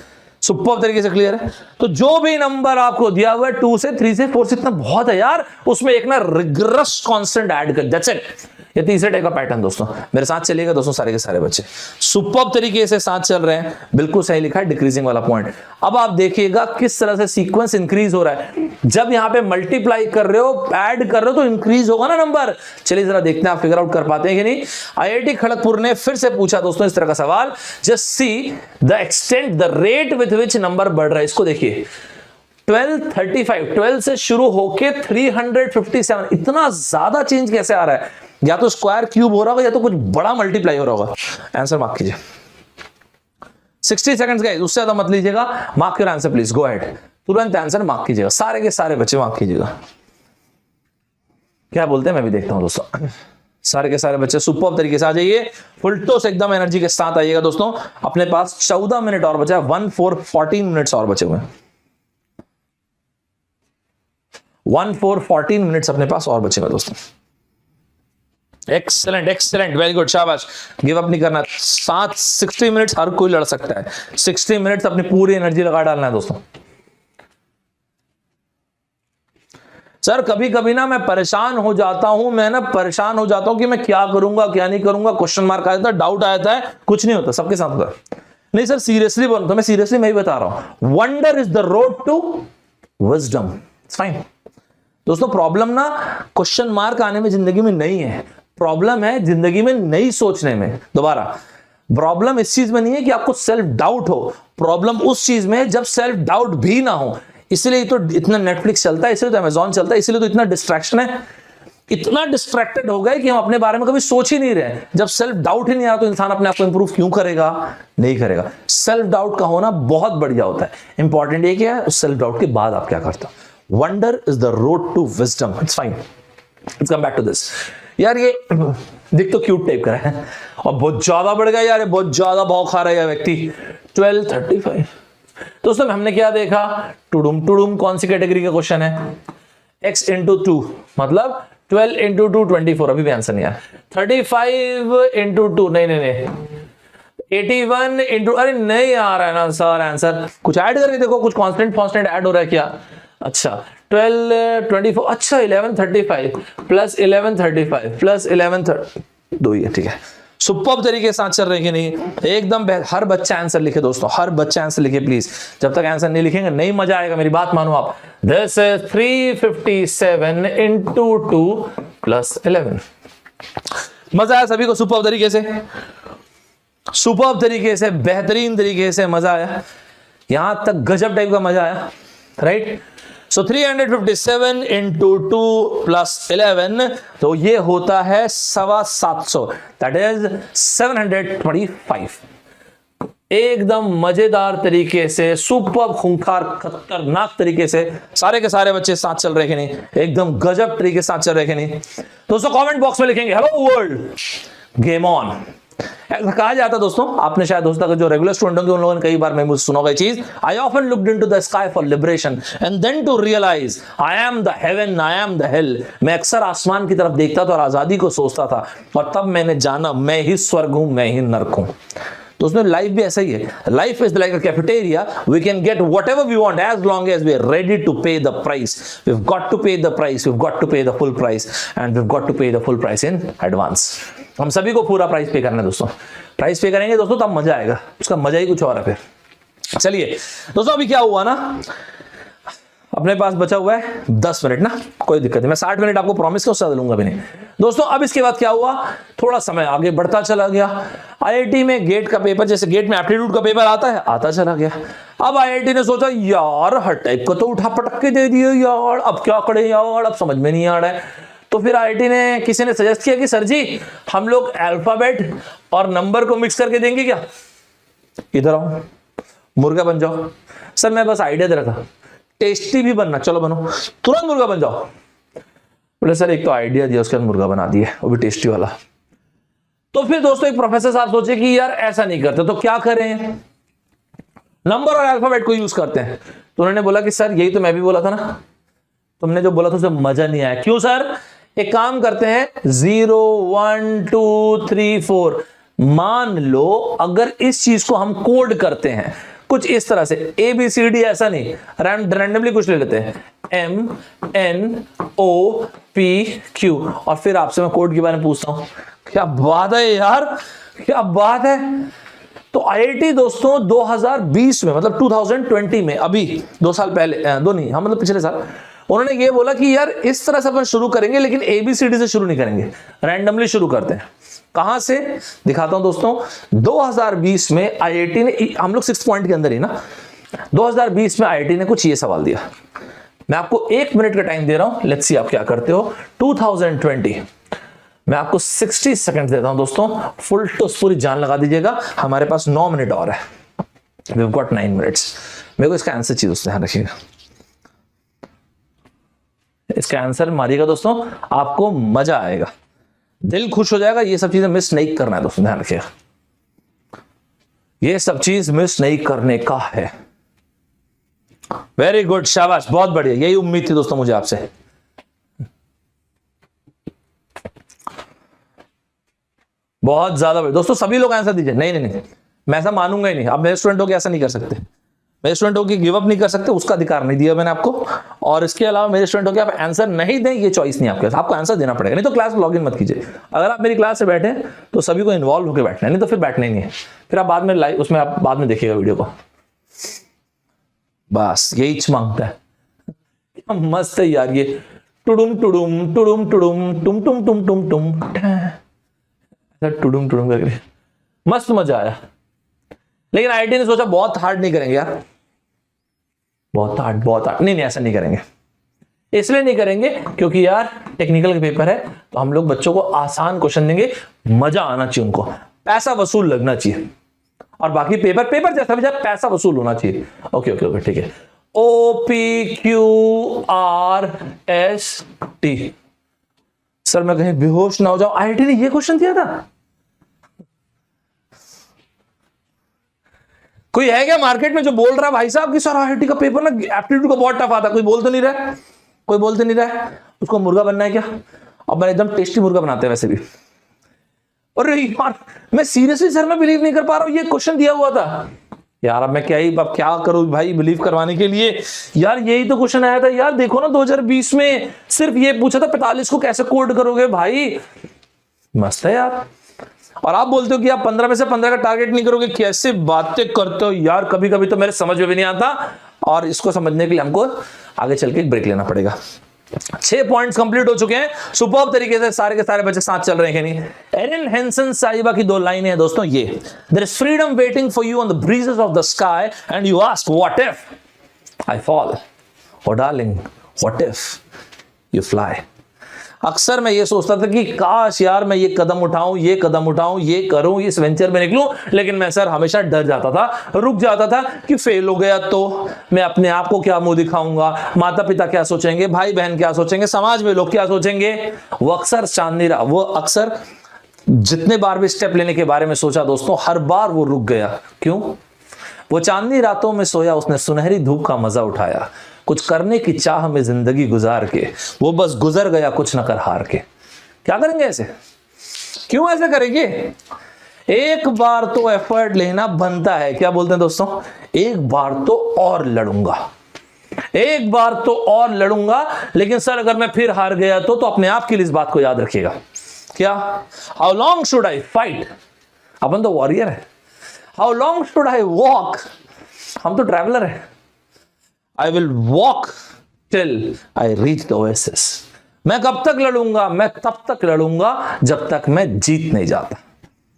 सुपर तरीके से क्लियर है। तो जो भी नंबर आपको दिया हुआ है 2 से 3 से 4 से, इतना बहुत है यार, उसमें एक ना रिग्रेस कांस्टेंट ऐड कर, दैट्स इट। ये तीसरे टाइप का पैटर्न दोस्तों, मेरे साथ चलिएगा दोस्तों, सारे के सारे बच्चे सुपर तरीके से साथ चल रहे हैं, बिल्कुल सही लिखा है डिक्रीजिंग वाला पॉइंट। अब आप देखिएगा किस तरह से सीक्वेंस इंक्रीज हो रहा है, जब यहां पे मल्टीप्लाई कर रहे हो, ऐड कर रहे हो, तो इंक्रीज होगा ना नंबर। चलिए जरा देखते हैं आप फिगर आउट कर पाते हैं कि नहीं। आईआईटी खड़गपुर ने फिर से पूछा दोस्तों इस तरह का सवाल, just see the extent the rate with which number बढ़ रहा है। इसको देखिए 1235, 12 से शुरू होके 357, इतना ज्यादा चेंज कैसे आ रहा है? या तो स्क्वायर क्यूब हो रहा होगा या तो कुछ बड़ा मल्टीप्लाई हो रहा होगा। आंसर मार्क कीजिए, 60 सेकंड्स गाइस, उससे ज्यादा मत लीजिएगा। Mark your answer please, go ahead, तुरंत आंसर मार्क कीजिएगा, सारे के सारे बच्चे मार्क कीजिएगा। क्या बोलते हैं मैं भी देखता हूं दोस्तों, सारे के सारे बच्चे सुपर तरीके से आ जाइए, फुल टोस एकदम एनर्जी के साथ आइएगा दोस्तों। अपने पास 14 मिनट और बचा है, 14 मिनट्स और बचे हुए हैं, 14 मिनट्स अपने पास और बचेगा दोस्तों। एक्सेलेंट एक्सेलेंट, वेरी गुड, शाबाश, गिव अप नहीं करना। 60 मिनट्स हर कोई लड़ सकता है, 60 मिनट्स अपनी पूरी एनर्जी लगा डालना है दोस्तों। सर कभी कभी ना मैं परेशान हो जाता हूं, कि मैं क्या करूंगा क्या नहीं करूंगा, क्वेश्चन मार्क आ जाता है, डाउट आ जाता है, कुछ नहीं होता, सबके साथ होता है। नहीं सर सीरियसली बोल, तो मैं सीरियसली मैं ही बता रहा हूं, wonder is the road to wisdom, it's fine दोस्तों। प्रॉब्लम ना क्वेश्चन मार्क आने में जिंदगी में नहीं है, प्रॉब्लम है जिंदगी में नहीं सोचने में। दोबारा, प्रॉब्लम इस चीज में नहीं है कि आपको सेल्फ डाउट हो, प्रॉब्लम उस चीज में जब सेल्फ डाउट भी ना हो। इसलिए तो इतना नेटफ्लिक्स चलता है, इसलिए तो अमेजॉन चलता है, इसलिए तो इतना डिस्ट्रैक्शन है, इतना डिस्ट्रैक्टेड हो गए कि हम अपने बारे में कभी सोच ही नहीं रहे। जब सेल्फ डाउट ही नहीं आ तो इंसान अपने आप को इंप्रूव क्यों करेगा? नहीं करेगा। सेल्फ डाउट का होना बहुत बढ़िया होता है, इंपॉर्टेंट ये क्या है, उस सेल्फ डाउट के बाद आप क्या करते हो। Wonder is the road to wisdom, it's fine, let's come back to this. यार ये दिख तो क्यूट टाइप का है और बहुत ज्यादा बढ़ गया यार, बहुत ज्यादा भाव खा रहा है व्यक्ति। 1235 दोस्तों हमने क्या देखा, टुडुम कौन सी कैटेगरी का क्वेश्चन है, x इंटू 2 मतलब 12 इंटू 2 24, अभी भी आंसर नहीं आया। 35 इंटू 2 नहीं 81 इंटू, अरे नहीं आ रहा है ना सर आंसर, कुछ ऐड करके देखो, कुछ कांस्टेंट ऐड हो रहा है क्या? अच्छा 12 24, अच्छा 1135 प्लस 1135 प्लस 1130, दो ही है, ठीक है। सुपर तरीके से साथ चल रहे कि नहीं, एकदम हर बच्चा आंसर लिखे दोस्तों, हर बच्चा आंसर लिखे प्लीज, जब तक आंसर नहीं लिखेंगे नहीं मजा आएगा, मेरी बात मानो आप। This is 357 into 2 plus 11। मजा आया सभी को सुपर तरीके से, सुपर तरीके से, बेहतरीन तरीके से मजा आया, यहां तक गजब टाइप का मजा आया, राइट। सो 357 इंटू 2 प्लस 11, तो ये होता है 725, दैट इज 725। एकदम मजेदार तरीके से, सुपर खूंखार खतरनाक तरीके से सारे के सारे बच्चे साथ चल रहे कि नहीं, एकदम गजब तरीके से साथ चल रहे कि नहीं। दोस्तों कमेंट बॉक्स में लिखेंगे हेलो वर्ल्ड, गेम ऑन। ऐसा कहा जाता दोस्तों, आपने शायद दोस्तों का जो रेगुलर स्टूडेंट होंगे उन लोगों ने कई बार मैं मुझे सुना होगा चीज, I often looked into the sky for liberation and then to realise I am the heaven, I am the hell. मैं अक्सर आसमान की तरफ देखता था और आजादी को सोचता था, और तब मैंने जाना मैं ही स्वर्ग हूं, मैं ही नर्क हूं। दोस्तों लाइफ भी ऐसा ही है, life is like a cafeteria, we can get whatever we want as long as we are ready to pay the price, we have got to pay the price, we have got to pay the full price and we have got to pay the full price in advance. हम सभी को पूरा price पे करना है दोस्तों, price पे करेंगे दोस्तों तब मजा आएगा, उसका मजा ही कुछ और है फिर। चलिए दोस्तों अभी क्या हुआ ना, अपने पास बचा हुआ है 10 मिनट ना, कोई दिक्कत नहीं, मैं 60 मिनट आपको प्रॉमिस के उससे लूंगा भी नहीं दोस्तों। अब इसके बाद क्या हुआ, थोड़ा समय आगे बढ़ता चला गया, आईआईटी में गेट का पेपर, जैसे गेट में एप्टीट्यूड का पेपर आता है, आता चला गया। अब आईआईटी ने सोचा यार हर टाइप का तो उठा पटक के दे दिया यार, अब क्या करें यार, अब समझ में नहीं आ रहा है। तो फिर आईआईटी ने, किसी ने सजेस्ट किया कि सर जी हम लोग अल्फाबेट और नंबर को मिक्स करके देंगे क्या, इधर आओ मुर्गा बन जाओ। सर मैं बस आइडिया दे रहा था, टेस्टी भी बनना, चलो बनो, तुरंत मुर्गा बन जाओ। बोले सर एक तो आइडिया दिया, उसके बाद मुर्गा बना दिए, वो भी टेस्टी वाला। तो फिर दोस्तों एक प्रोफेसर साहब सोचे कि यार ऐसा नहीं करते तो क्या करें, नंबर और अल्फाबेट को यूज करते हैं। तो उन्होंने बोला कि सर यही तो मैं भी बोला था ना, तुमने जो बोला था उसमें मजा नहीं आया। क्यों सर, एक काम करते हैं 0 1 2 3 4, मान लो अगर इस चीज को हम कोड करते हैं कुछ इस तरह से, ABCD ऐसा नहीं, रैंडमली कुछ ले लेते हैं, MNOP Q, और फिर आपसे मैं कोड के बारे में पूछता हूं। क्या बात है यार, क्या बात है। तो IIT दोस्तों 2020 में, मतलब 2020 में, अभी 2 साल पहले, दो नहीं हम मतलब पिछले साल, उन्होंने ये बोला कि यार इस तरह से अपन शुरू करेंगे, लेकिन ABCD से शुरू नहीं करेंगे, रैंडमली शुरू करते हैं। कहां से दिखाता हूं दोस्तों, 2020 में आईआईटी ने, हम लोग 6 पॉइंट के अंदर ही ना, 2020 में आईआईटी ने कुछ ये सवाल दिया। मैं आपको 1 मिनट का टाइम दे रहा हूं, लेट्स सी आप क्या करते हो। 2020 मैं आपको 60 सेकंड देता हूं दोस्तों, फुल टॉस पूरी जान लगा दीजिएगा। हमारे पास 9 मिनट और है, वी हैव गॉट 9 मिनट्स। मेरे को इसका आंसर चाहिए दोस्तों, ध्यान रखिएगा, इसका आंसर मारिएगा दोस्तों, आपको मजा आएगा, दिल खुश हो जाएगा। ये सब चीजें मिस नहीं करना है दोस्तों, ध्यान रखिएगा, ये सब चीज मिस नहीं करने का है। वेरी गुड, शाबाश, बहुत बढ़िया, यही उम्मीद थी दोस्तों मुझे आपसे। बहुत ज्यादा दोस्तों, सभी लोग आंसर दीजिए। नहीं नहीं नहीं, मैं ऐसा मानूंगा ही नहीं, आप मेरे स्टूडेंट हो के ऐसा नहीं कर सकते, मेरे स्टूडेंट हो के गिव अप नहीं कर सकते, उसका अधिकार नहीं दिया मैंने आपको। और इसके अलावा मेरे स्टूडेंट हो के आप आंसर नहीं दें, ये चॉइस नहीं आपके, आपको आंसर देना पड़ेगा, नहीं तो क्लास में लॉगिन मत कीजिए। अगर आप मेरी क्लास से बैठे तो सभी को इन्वॉल्व होकर बैठना है, नहीं तो फिर बैठना ही नहीं है, फिर आप बाद में लाइव उसमें आप बाद में देखिएगा वीडियो को। बस यही मांगता है, क्या मस्त है यार ये, टुडुम टुडुम टुडुम टुडुम टुम टुम टुम टुम टुम, टुडुम टुडुम करके मस्त मजा आया। लेकिन आईआईटी ने सोचा बहुत हार्ड नहीं करेंगे यार, बहुत हार्ड नहीं, ऐसा नहीं करेंगे। इसलिए नहीं करेंगे क्योंकि यार टेक्निकल का पेपर है, तो हम लोग बच्चों को आसान क्वेश्चन देंगे, मजा आना चाहिए उनको, पैसा वसूल लगना चाहिए, और बाकी पेपर जैसा भी जाए पैसा वसूल होना चाहिए। ओके ओके ओके, ठीक है। OPQRST, सर मैं कहीं बेहोश ना हो जाऊं, आईआईटी ने ये क्वेश्चन दिया था। कोई है क्या मार्केट में जो बोल रहा है भाई साहब कि सर आईआईटी का पेपर ना एप्टीट्यूड का बहुत टफ आता है? कोई बोल तो नहीं रहा है, कोई बोल तो नहीं रहा है। उसको मुर्गा बनना है क्या? अब मैं एकदम टेस्टी मुर्गा बनाते हैं वैसे भी। अरे यार मैं सीरियसली सर मैं बिलीव नहीं कर पा रहा हूं, ये क्वेश्चन दिया हुआ था यार। अब मैं क्या करूं भाई बिलीव करवाने के लिए यार, यही तो क्वेश्चन आया था यार। देखो ना 2020 में सिर्फ ये पूछा था 45 को कैसे कोड करोगे भाई, मस्त है यार। और आप बोलते हो कि आप 15 में से 15 का टारगेट नहीं करोगे, कैसे बातें करते हो यार। कभी कभी तो मेरे समझ में भी नहीं आता, और इसको समझने के लिए हमको आगे चल के एक ब्रेक लेना पड़ेगा। 6 पॉइंट्स कंप्लीट हो चुके हैं सुपर्ब तरीके से, सारे के सारे बच्चे साथ चल रहे हैं कि नहीं। एरिन हेंसन साहिबा की 2 लाइनें हैं दोस्तों ये, there is freedom waiting for you on the breezes of the sky and you ask what if I fall, और darling what if you fly. अक्सर मैं ये सोचता था कि काश यार मैं ये कदम उठाऊं, ये करूं, इस वेंचर में निकलूं, लेकिन मैं सर हमेशा डर जाता था, रुक जाता था कि फेल हो गया तो मैं अपने आप को क्या मुंह दिखाऊंगा, माता पिता क्या सोचेंगे, भाई बहन क्या सोचेंगे, समाज में लोग क्या सोचेंगे। वो अक्सर चांदनी रहा, वो अक्सर जितने बार भी स्टेप लेने के बारे में सोचा दोस्तों, हर बार वो रुक गया। क्यों? वो चांदनी रातों में सोया, उसने सुनहरी धूप का मजा उठाया, कुछ करने की चाह में जिंदगी गुजार के वो बस गुजर गया कुछ न कर हार के। क्या करेंगे ऐसे? क्यों ऐसे करेंगे? एक बार तो एफर्ट लेना बनता है। क्या बोलते हैं दोस्तों, एक बार तो और लड़ूंगा, एक बार तो और लड़ूंगा, लेकिन सर अगर मैं फिर हार गया तो अपने आप के लिए इस बात को याद रखिएगा। क्या, how long should I fight, अपन तो वॉरियर है। How long should I walk, हम तो ट्रैवलर है। I will walk till I reach the oasis, मैं कब तक लड़ूंगा, मैं तब तक लड़ूंगा जब तक मैं जीत नहीं जाता,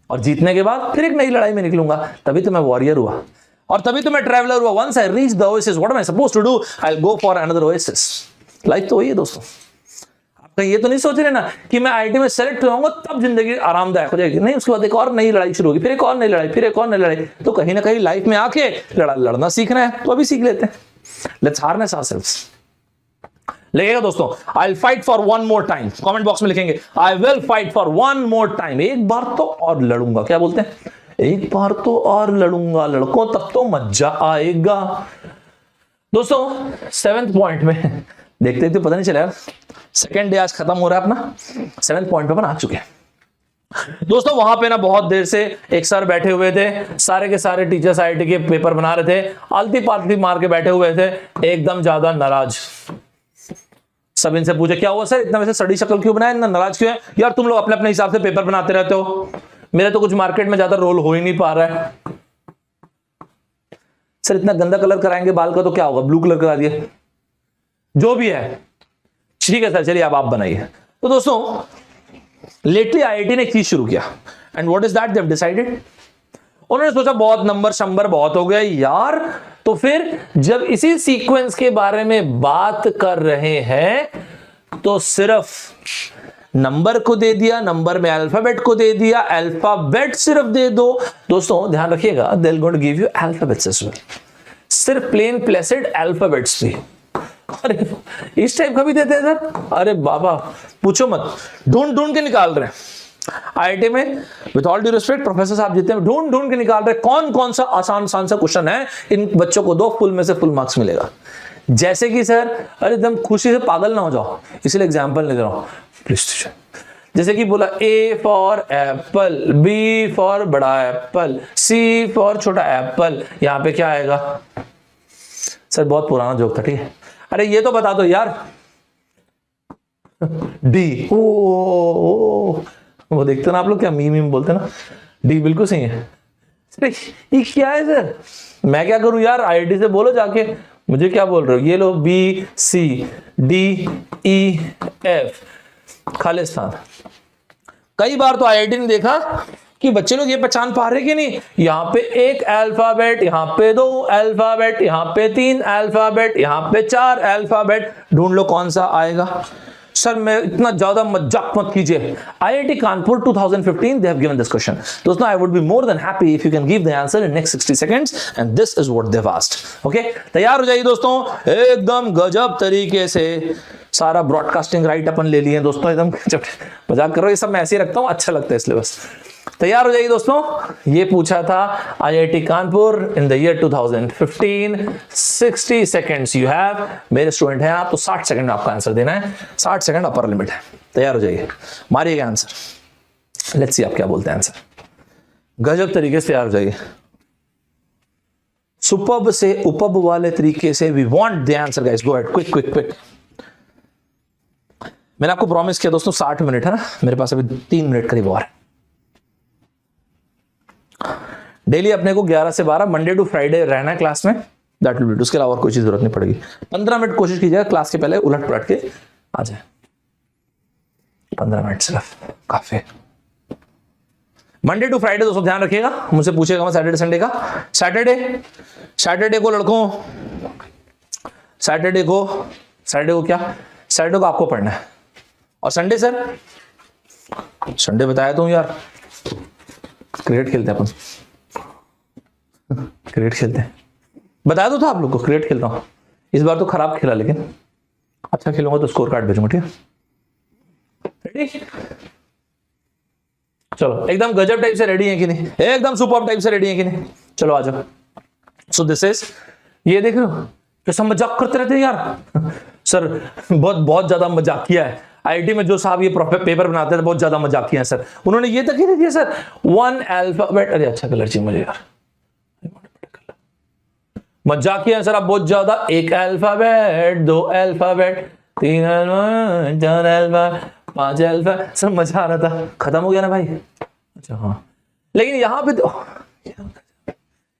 और जीतने के बाद फिर एक नई लड़ाई में निकलूंगा, तभी तो मैं वॉरियर हुआ और तभी तो मैं ट्रैवलर हुआ। Once I reach the oasis, what am I supposed to do, I will go for another oasis. Life तो वही है दोस्तों। आप कहीं ये तो नहीं सोच रहे ना कि मैं आईटी में सेलेक्ट हो जाऊंगा तब जिंदगी आरामदायक हो जाएगी, नहीं, उसके बाद एक और नई लड़ाई शुरू होगी, फिर एक और नई लड़ाई, फिर एक और नई लड़ाई। तो कहीं ना कहीं लाइफ में आके लड़ना सीखना है तो अभी सीख लेते हैं। Let's harness ourselves. लिखिएगा दोस्तों, I will fight for one more time, comment box में लिखेंगे I will fight for one more time, एक बार तो और लड़ूंगा। क्या बोलते हैं, एक बार तो और लड़ूंगा, लड़कों तब तो मजा आएगा। दोस्तों 7th पॉइंट में देखते देखते पता नहीं चला यार, सेकेंड डे आज खत्म हो रहा है अपना, 7th पॉइंट पे अपन आ चुके हैं। दोस्तों वहां पे ना बहुत देर से एक सर बैठे हुए थे, सारे के सारे टीचर्स आईआईटी के पेपर बना रहे थे, आलती पालती मार के बैठे हुए थे, एकदम ज्यादा नाराज। सब इनसे पूछे क्या हुआ सर, इतना वैसे सड़ी शक्ल क्यों बनाया, इतना नाराज क्यों है? यार तुम लोग अपने अपने हिसाब से पेपर बनाते रहते हो, मेरा तो कुछ मार्केट में ज्यादा रोल हो ही नहीं पा रहा है। सर इतना गंदा कलर कराएंगे बाल का तो क्या होगा, ब्लू कलर करा दिए, जो भी है ठीक है सर, चलिए अब आप बनाइए। तो दोस्तों लेटली आईआईटी ने एक चीज शुरू किया, and what is that, they have decided, उन्होंने सोचा बहुत नंबर शंबर बहुत हो गया यार, तो फिर जब इसी सीक्वेंस के बारे में बात कर रहे हैं तो सिर्फ नंबर को दे दिया, नंबर में अल्फाबेट को दे दिया, अल्फाबेट सिर्फ दे दो। दोस्तों ध्यान रखिएगा, they will going to give you alphabets as well, सिर्फ प्लेन प्लेसेड अल्फाबेट्स भी। अरे इस टाइप का भी देते हैं सर, अरे बाबा पूछो मत, ढूंढ ढूंढ के निकाल रहे हैं आईआईटी में। With all due respect professor साहब जितने हैं ढूंढ ढूंढ के निकाल रहे कौन कौन सा आसान सा क्वेश्चन है, इन बच्चों को दो, फुल में से फुल मार्क्स मिलेगा। जैसे कि सर अरे एकदम खुशी से पागल ना हो जाओ, इसलिए एग्जांपल ले दे रहा हूं प्लीज। जैसे कि बोला A for apple, B for बड़ा एप्पल, सी फॉर छोटा एप्पल, यहां पे क्या आएगा? सर बहुत पुराना जोक था, ठीक है, अरे ये तो बता दो यार, डी। ओ वो देखते ना आप लोग क्या मीम बोलते ना, डी बिल्कुल सही है। ये क्या है सर, मैं क्या करूं यार, आईआईटी से बोलो जाके, मुझे क्या बोल रहे हो? ये लो B C D E F, Khalistan. कई बार तो आईआईटी ने देखा कि बच्चे लोग ये पहचान पा रहे कि नहीं, यहां पे एक अल्फाबेट, यहां पे 2 अल्फाबेट, यहां पे 3 अल्फाबेट, यहां पे 4 अल्फाबेट, ढूंढ लो कौन सा आएगा। सर मैं इतना ज्यादा मजाक मत कीजिए, IIT Kanpur 2015 they have given this question. दोस्तों I would be more than happy if you can give the answer in next 60 seconds and this is what they've asked. Okay, तैयार हो जाइए दोस्तों, एकदम गजब तरीके से सारा ब्रॉडकास्टिंग राइट अपन ले लिए दोस्तों, एकदम मजाक कर रहा हूं, ये सब मैं ऐसे ही रखता हूं, अच्छा लगता है इसलिए बस। तैयार हो जाइए दोस्तों, ये पूछा था IIT Kanpur in the year 2015, 60 seconds you have, मेरे स्टूडेंट हैं आप तो 60 सेकंड में आपका आंसर देना है, 60 सेकंड अपर लिमिट है। तैयार हो जाइए, मारिएगा आंसर, लेट्स सी आप क्या बोलते हैं आंसर, गजब तरीके से तैयार हो जाइए, सुपर्ब से उपब वाले तरीके से, we want the answer guys, go ahead, quick quick quick. मैंने आपको प्रॉमिस किया दोस्तों 60 मिनट है ना, मेरे पास अभी 3 मिनट करीब और है। डेली अपने को 11 से 12 मंडे टू फ्राइडे रहना है क्लास में, दैट विल बी, उसके अलावा और कोई चीज जरूरत नहीं पड़ेगी। 15 मिनट कोशिश कीजिएगा क्लास के पहले उलट पलट के आ जाए, 15 मिनट सिर्फ काफी। मंडे टू फ्राइडे दोस्तों ध्यान रखिएगा, मुझसे पूछेगा मैं सैटरडे संडे का। सैटरडे को लड़कों, सैटरडे को क्या, सैटरडे को आपको पढ़ना है, और संडे सर, संडे बताया तो यार क्रिकेट खेलते हैं अपन, क्रिकेट खेलते हैं, बताया तो था आप लोग को क्रिकेट खेलता हूं, इस बार तो खराब खेला लेकिन अच्छा खेलूंगा तो स्कोर कार्ड भेजूंगा, ठीक है रेडी? चलो एकदम गजब टाइप से रेडी है कि नहीं, एकदम सुपर टाइप से रेडी है कि नहीं, चलो आ जाओ। सो दिस इज, ये देख रहे हो कैसा मजाक करते रहते हैं यार सर, बहुत बहुत ज्यादा मजाक किया है। आईआईटी में जो साहब ये पेपर बनाते थे बहुत ज्यादा मजाकिया है सर, उन्होंने ये तक ही दे दिया सर 1 अल्फाबेट। अरे अच्छा कलर चाहिए मुझे यार, मजाकिया सर आप बहुत ज्यादा, 1 alphabet 2 alphabet 3 alphabet 4 alphabet 5 alphabet. Sir मजा आ रहा था, खत्म हो गया ना भाई। अच्छा हाँ, लेकिन यहां पे तो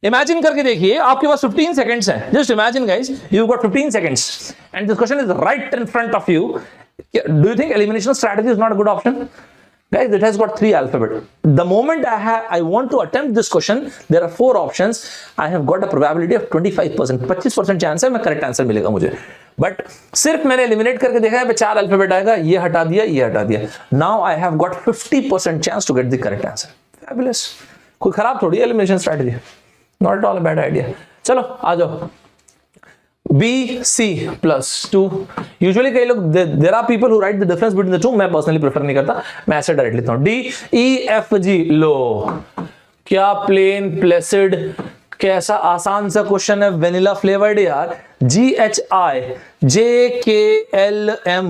इमेजिन करके देखिए, आपके पास 15 सेकंड्स हैं। Just imagine guys, you got 15 seconds and this question is right in front of you. Do you think elimination strategy is not a good option? Guys, it has got 3 alphabet. The moment I want to attempt this question, there are 4 options. I have got a probability of 25%, 25% chance है मैं correct answer मिलेगा मुझे। But सिर्फ मैंने eliminate करके देखा है 4 alphabet आएगा, ये हटा दिया, ये हटा दिया। Now I have got 50% chance to get the correct answer. Fabulous. कोई खराब थोड़ी elimination strategy. Not at all a bad idea. चलो आ जाओ। B, C plus 2. Usually कई लोग there are people who write the difference between the two. मैं personally prefer नहीं करता, मैं ऐसे डायरेक्ट लेता हूँ। D, E, F, G लो, क्या प्लेन प्लेसिड, कैसा आसान सा क्वेश्चन है, वेनिला फ्लेवर्ड यार। G, H, I, J, K, L, M,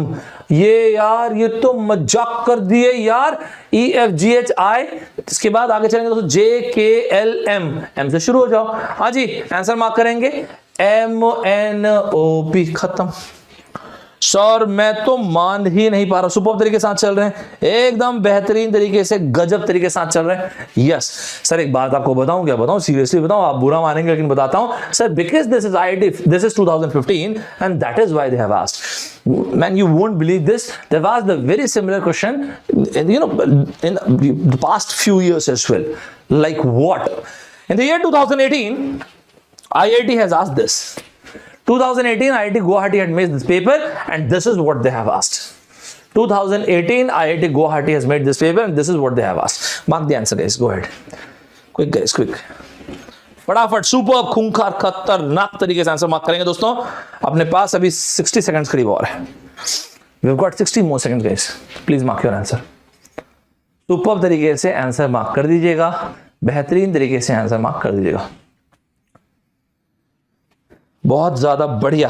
ये यार ये तो मजाक कर दिए यार। E, F, G, H, I, इसके बाद आगे चलेंगे दोस्तों J, K, L, M, M से शुरू हो जाओ। हाँ जी, आंसर मार्क करेंगे MNOP, खत्म। सर मैं तो मान ही नहीं पा रहा, सुपर तरीके के साथ चल रहे हैं, एकदम बेहतरीन तरीके से, गजब तरीके के साथ चल रहे हैं। यस सर, एक बात आपको बताऊं, क्या बताऊं, सीरियसली बताऊं, आप बुरा मानेंगे लेकिन बताता हूं sir, because this is IIT, this is 2015 and that is why they have asked. Man, you won't believe this. They've asked the very similar question, you know, in the past few years as well. Like what? In the year 2018, IIT has asked this. 2018 IIT Guwahati had made this paper and this is what they have asked. 2018 IIT Guwahati has made this paper and this is what they have asked. Mark the answer guys, go ahead. Quick guys, quick. फटाफट, super, खूंखार, खतरनाक तरीके से answer mark करेंगे दोस्तों। अपने पास अभी 60 seconds करीब और है। We've got 60 more seconds guys. Please mark your answer. Super तरीके से आंसर मार्क कर दीजिएगा, बेहतरीन तरीके से आंसर मार्क कर दीजिएगा। बहुत ज्यादा बढ़िया।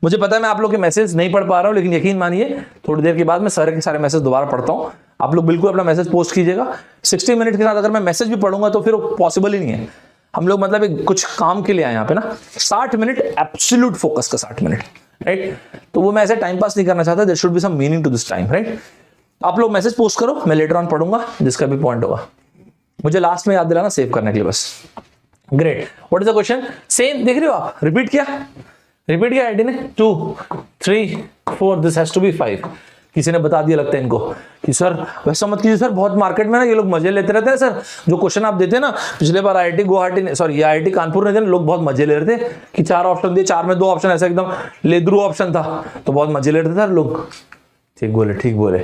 मुझे पता है मैं आप लोग के मैसेज नहीं पढ़ पा रहा हूं, लेकिन यकीन मानिए थोड़ी देर के बाद मैं सारे के सारे मैसेज दोबारा पढ़ता हूं। आप लोग बिल्कुल अपना मैसेज पोस्ट कीजिएगा। 60 मिनट के साथ अगर मैं मैसेज भी पढ़ूंगा तो फिर पॉसिबल ही नहीं है। हम लोग मतलब कुछ काम के लिए आए यहाँ पे ना। 60 मिनट एब्सोल्यूट फोकस का 60 मिनट, राइट। तो वो मैं ऐसे टाइम पास नहीं करना चाहता, there should be some meaning to this time, right. आप लोग मैसेज पोस्ट करो, मैं लेटर ऑन पढ़ूंगा जिसका भी पॉइंट होगा। मुझे लास्ट में याद दिलाना सेव करने के लिए बस। Great, what is the question? Same देख रहे हो आप, रिपीट किया आईडी ने 2 3 4, दिस हैज टू बी 5। किसी ने बता दिया लगता है इनको कि सर वैसा मत कीजिए सर, बहुत मार्केट में ना ये लोग मजे लेते रहते हैं सर। जो क्वेश्चन आप देते हैं ना, पिछले बार IIT गुवाहाटी ने, सॉरी ये IIT कानपुर ने, लोग बहुत मजे ले रहे थे कि 4 ऑप्शन दिए, 4 में 2 ऑप्शन ऐसा एकदम लेद्रू ऑप्शन था, तो बहुत मजे ले रहे थे लोग। ठीक बोले, ठीक बोले।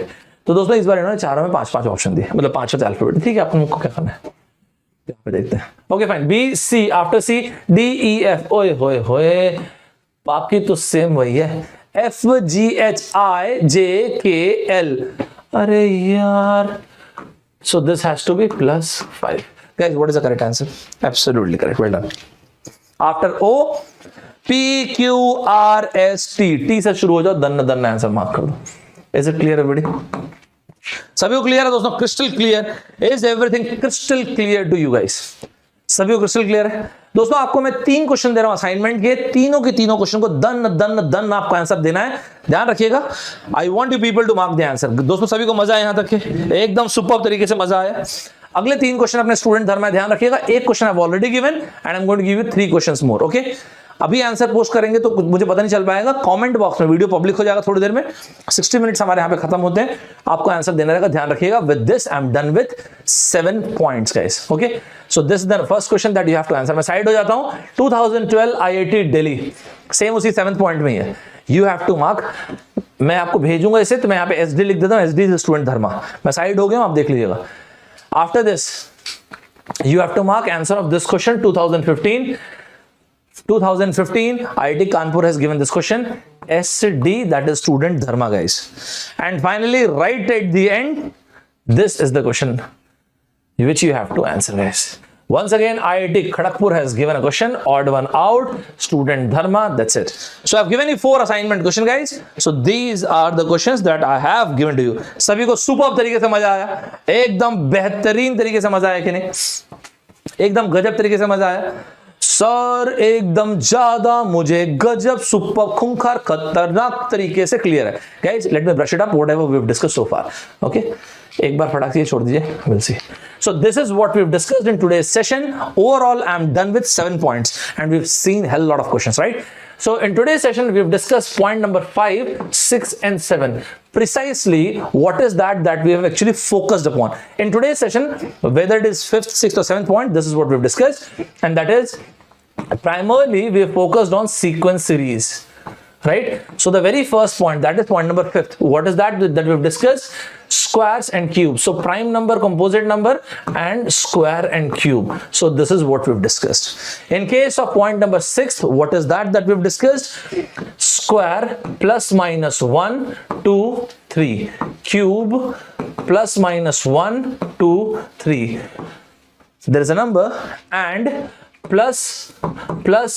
तो दोस्तों इस बार इन्होंने 4 में 5 ऑप्शन दिए, मतलब 5 अल्फाबेट। ठीक है, आपको क्या करना है पे देखते हैं। Okay fine, B C, after C D E F, ओए होए होए, बाकी तो सेम वही है, F G H I J K L। अरे यार, so this has to be +5 guys. What is the correct answer? Absolutely correct, well done. After O P Q R S T, T से शुरू हो जाओ, दन answer mark कर दो। Is it clear everybody? सभी को क्लियर है दोस्तों? Crystal clear? Is everything crystal clear to you guys? सभी को क्रिस्टल क्लियर है दोस्तों? आपको मैं 3 क्वेश्चन दे रहा हूं असाइनमेंट के, तीनों के तीनों क्वेश्चन को दन आपको आंसर देना है। ध्यान रखिएगा, I want you people to mark the answer. दोस्तों सभी को मजा आया यहां तक के? एकदम सुपर्ब तरीके से मजा आया। अगले 3 क्वेश्चन अपने स्टूडेंट धर्म में ध्यान रखिएगा। एक question I have already given and I am going to give you 3 questions more, okay. अभी आंसर पोस्ट करेंगे तो मुझे पता नहीं चल पाएगा, कमेंट बॉक्स में वीडियो पब्लिक हो जाएगा थोड़ी देर में। 60 मिनट्स हमारे यहाँ पे खत्म होते हैं, आपको आंसर देना रहेगा, ध्यान रखिएगा। With this I am done with 7 points guys, okay. So this is the first question that you have to answer. मैं साइड हो जाता हूं। 2012 IIT दिल्ली, सेम उसी 7th पॉइंट में ही है, यू हैव टू मार्क। मैं आपको भेजूंगा इसे, तो मैं यहाँ पे SD लिख देता हूँ, SD इज स्टूडेंट धर्मा। मैं साइड हो गया, आप देख लीजिएगा। After this you have to mark answer of this question 2015 IIT Kanpur has given this question SD, that is student dharma guys. And finally right at the end this is the question which you have to answer guys. Once again, IIT Kharagpur has given a question, odd one out, student Dharma, that's it. So I've given you 4 assignment question, guys. So these are the questions that I have given to you. सभी को super तरीके से मजा आया, एकदम बेहतरीन तरीके से मजा आया कि नहीं, एकदम गजब तरीके से मजा आया सर, एकदम ज्यादा मुझे गजब सुपर खूंखार खतरनाक तरीके से क्लियर है. Guys let me brush it up whatever we have discussed so far. Okay, एक बार फटाक से छोड़ दीजिए, will see. So this is what we've discussed in today's session. Overall, I'm done with 7 points and we've seen hell lot of questions, right? So in today's session, we've discussed point number 5, 6 and 7. Precisely what is that we have actually focused upon. In today's session, whether it is 5th, 6th or 7th point, this is what we've discussed. And that is, primarily we have focused on sequence series. Right? So the very first point, that is point number 5th. What is that we've discussed? Squares and cubes. So prime number, composite number and square and cube. So this is what we've discussed. In case of point number 6th, what is that we've discussed? Square plus minus 1, 2, 3. Cube plus minus 1, 2, 3. There is a number and plus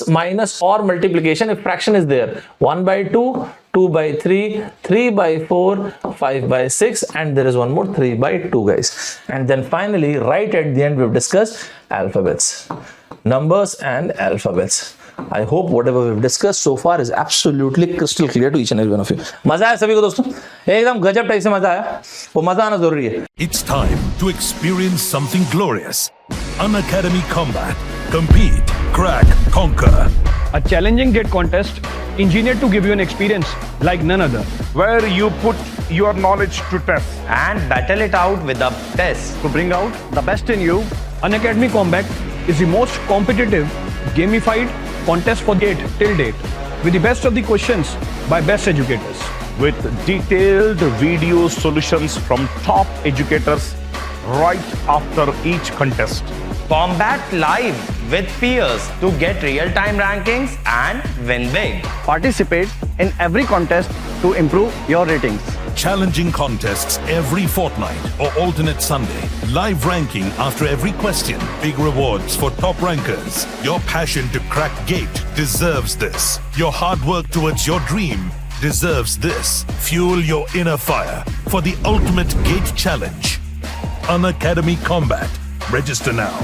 minus or multiplication if fraction is there. 1 by 2, 2 by 3, 3 by 4, 5 by 6 and there is one more 3 by 2, guys. And then finally right at the end we've discussed alphabets, numbers and alphabets. I hope whatever we've discussed so far is absolutely crystal clear to each and every one of you. मजा आया सभी को दोस्तों, एकदम गजब type से मजा आया, वो मजा आना जरूरी है. It's time to experience something glorious. Unacademy Combat. Compete, crack, conquer. A challenging GATE contest engineered to give you an experience like none other. Where you put your knowledge to test and battle it out with a test. To bring out the best in you, Unacademy Combat is the most competitive, gamified contest for GATE till date, with the best of the questions by best educators. with detailed video solutions from top educators right after each contest. Combat live with peers to get real-time rankings and win big. Participate in every contest to improve your ratings. Challenging contests every fortnight or alternate Sunday. Live ranking after every question. Big rewards for top rankers. Your passion to crack GATE deserves this. Your hard work towards your dream deserves this. Fuel your inner fire for the ultimate GATE challenge. Unacademy Combat. Register now.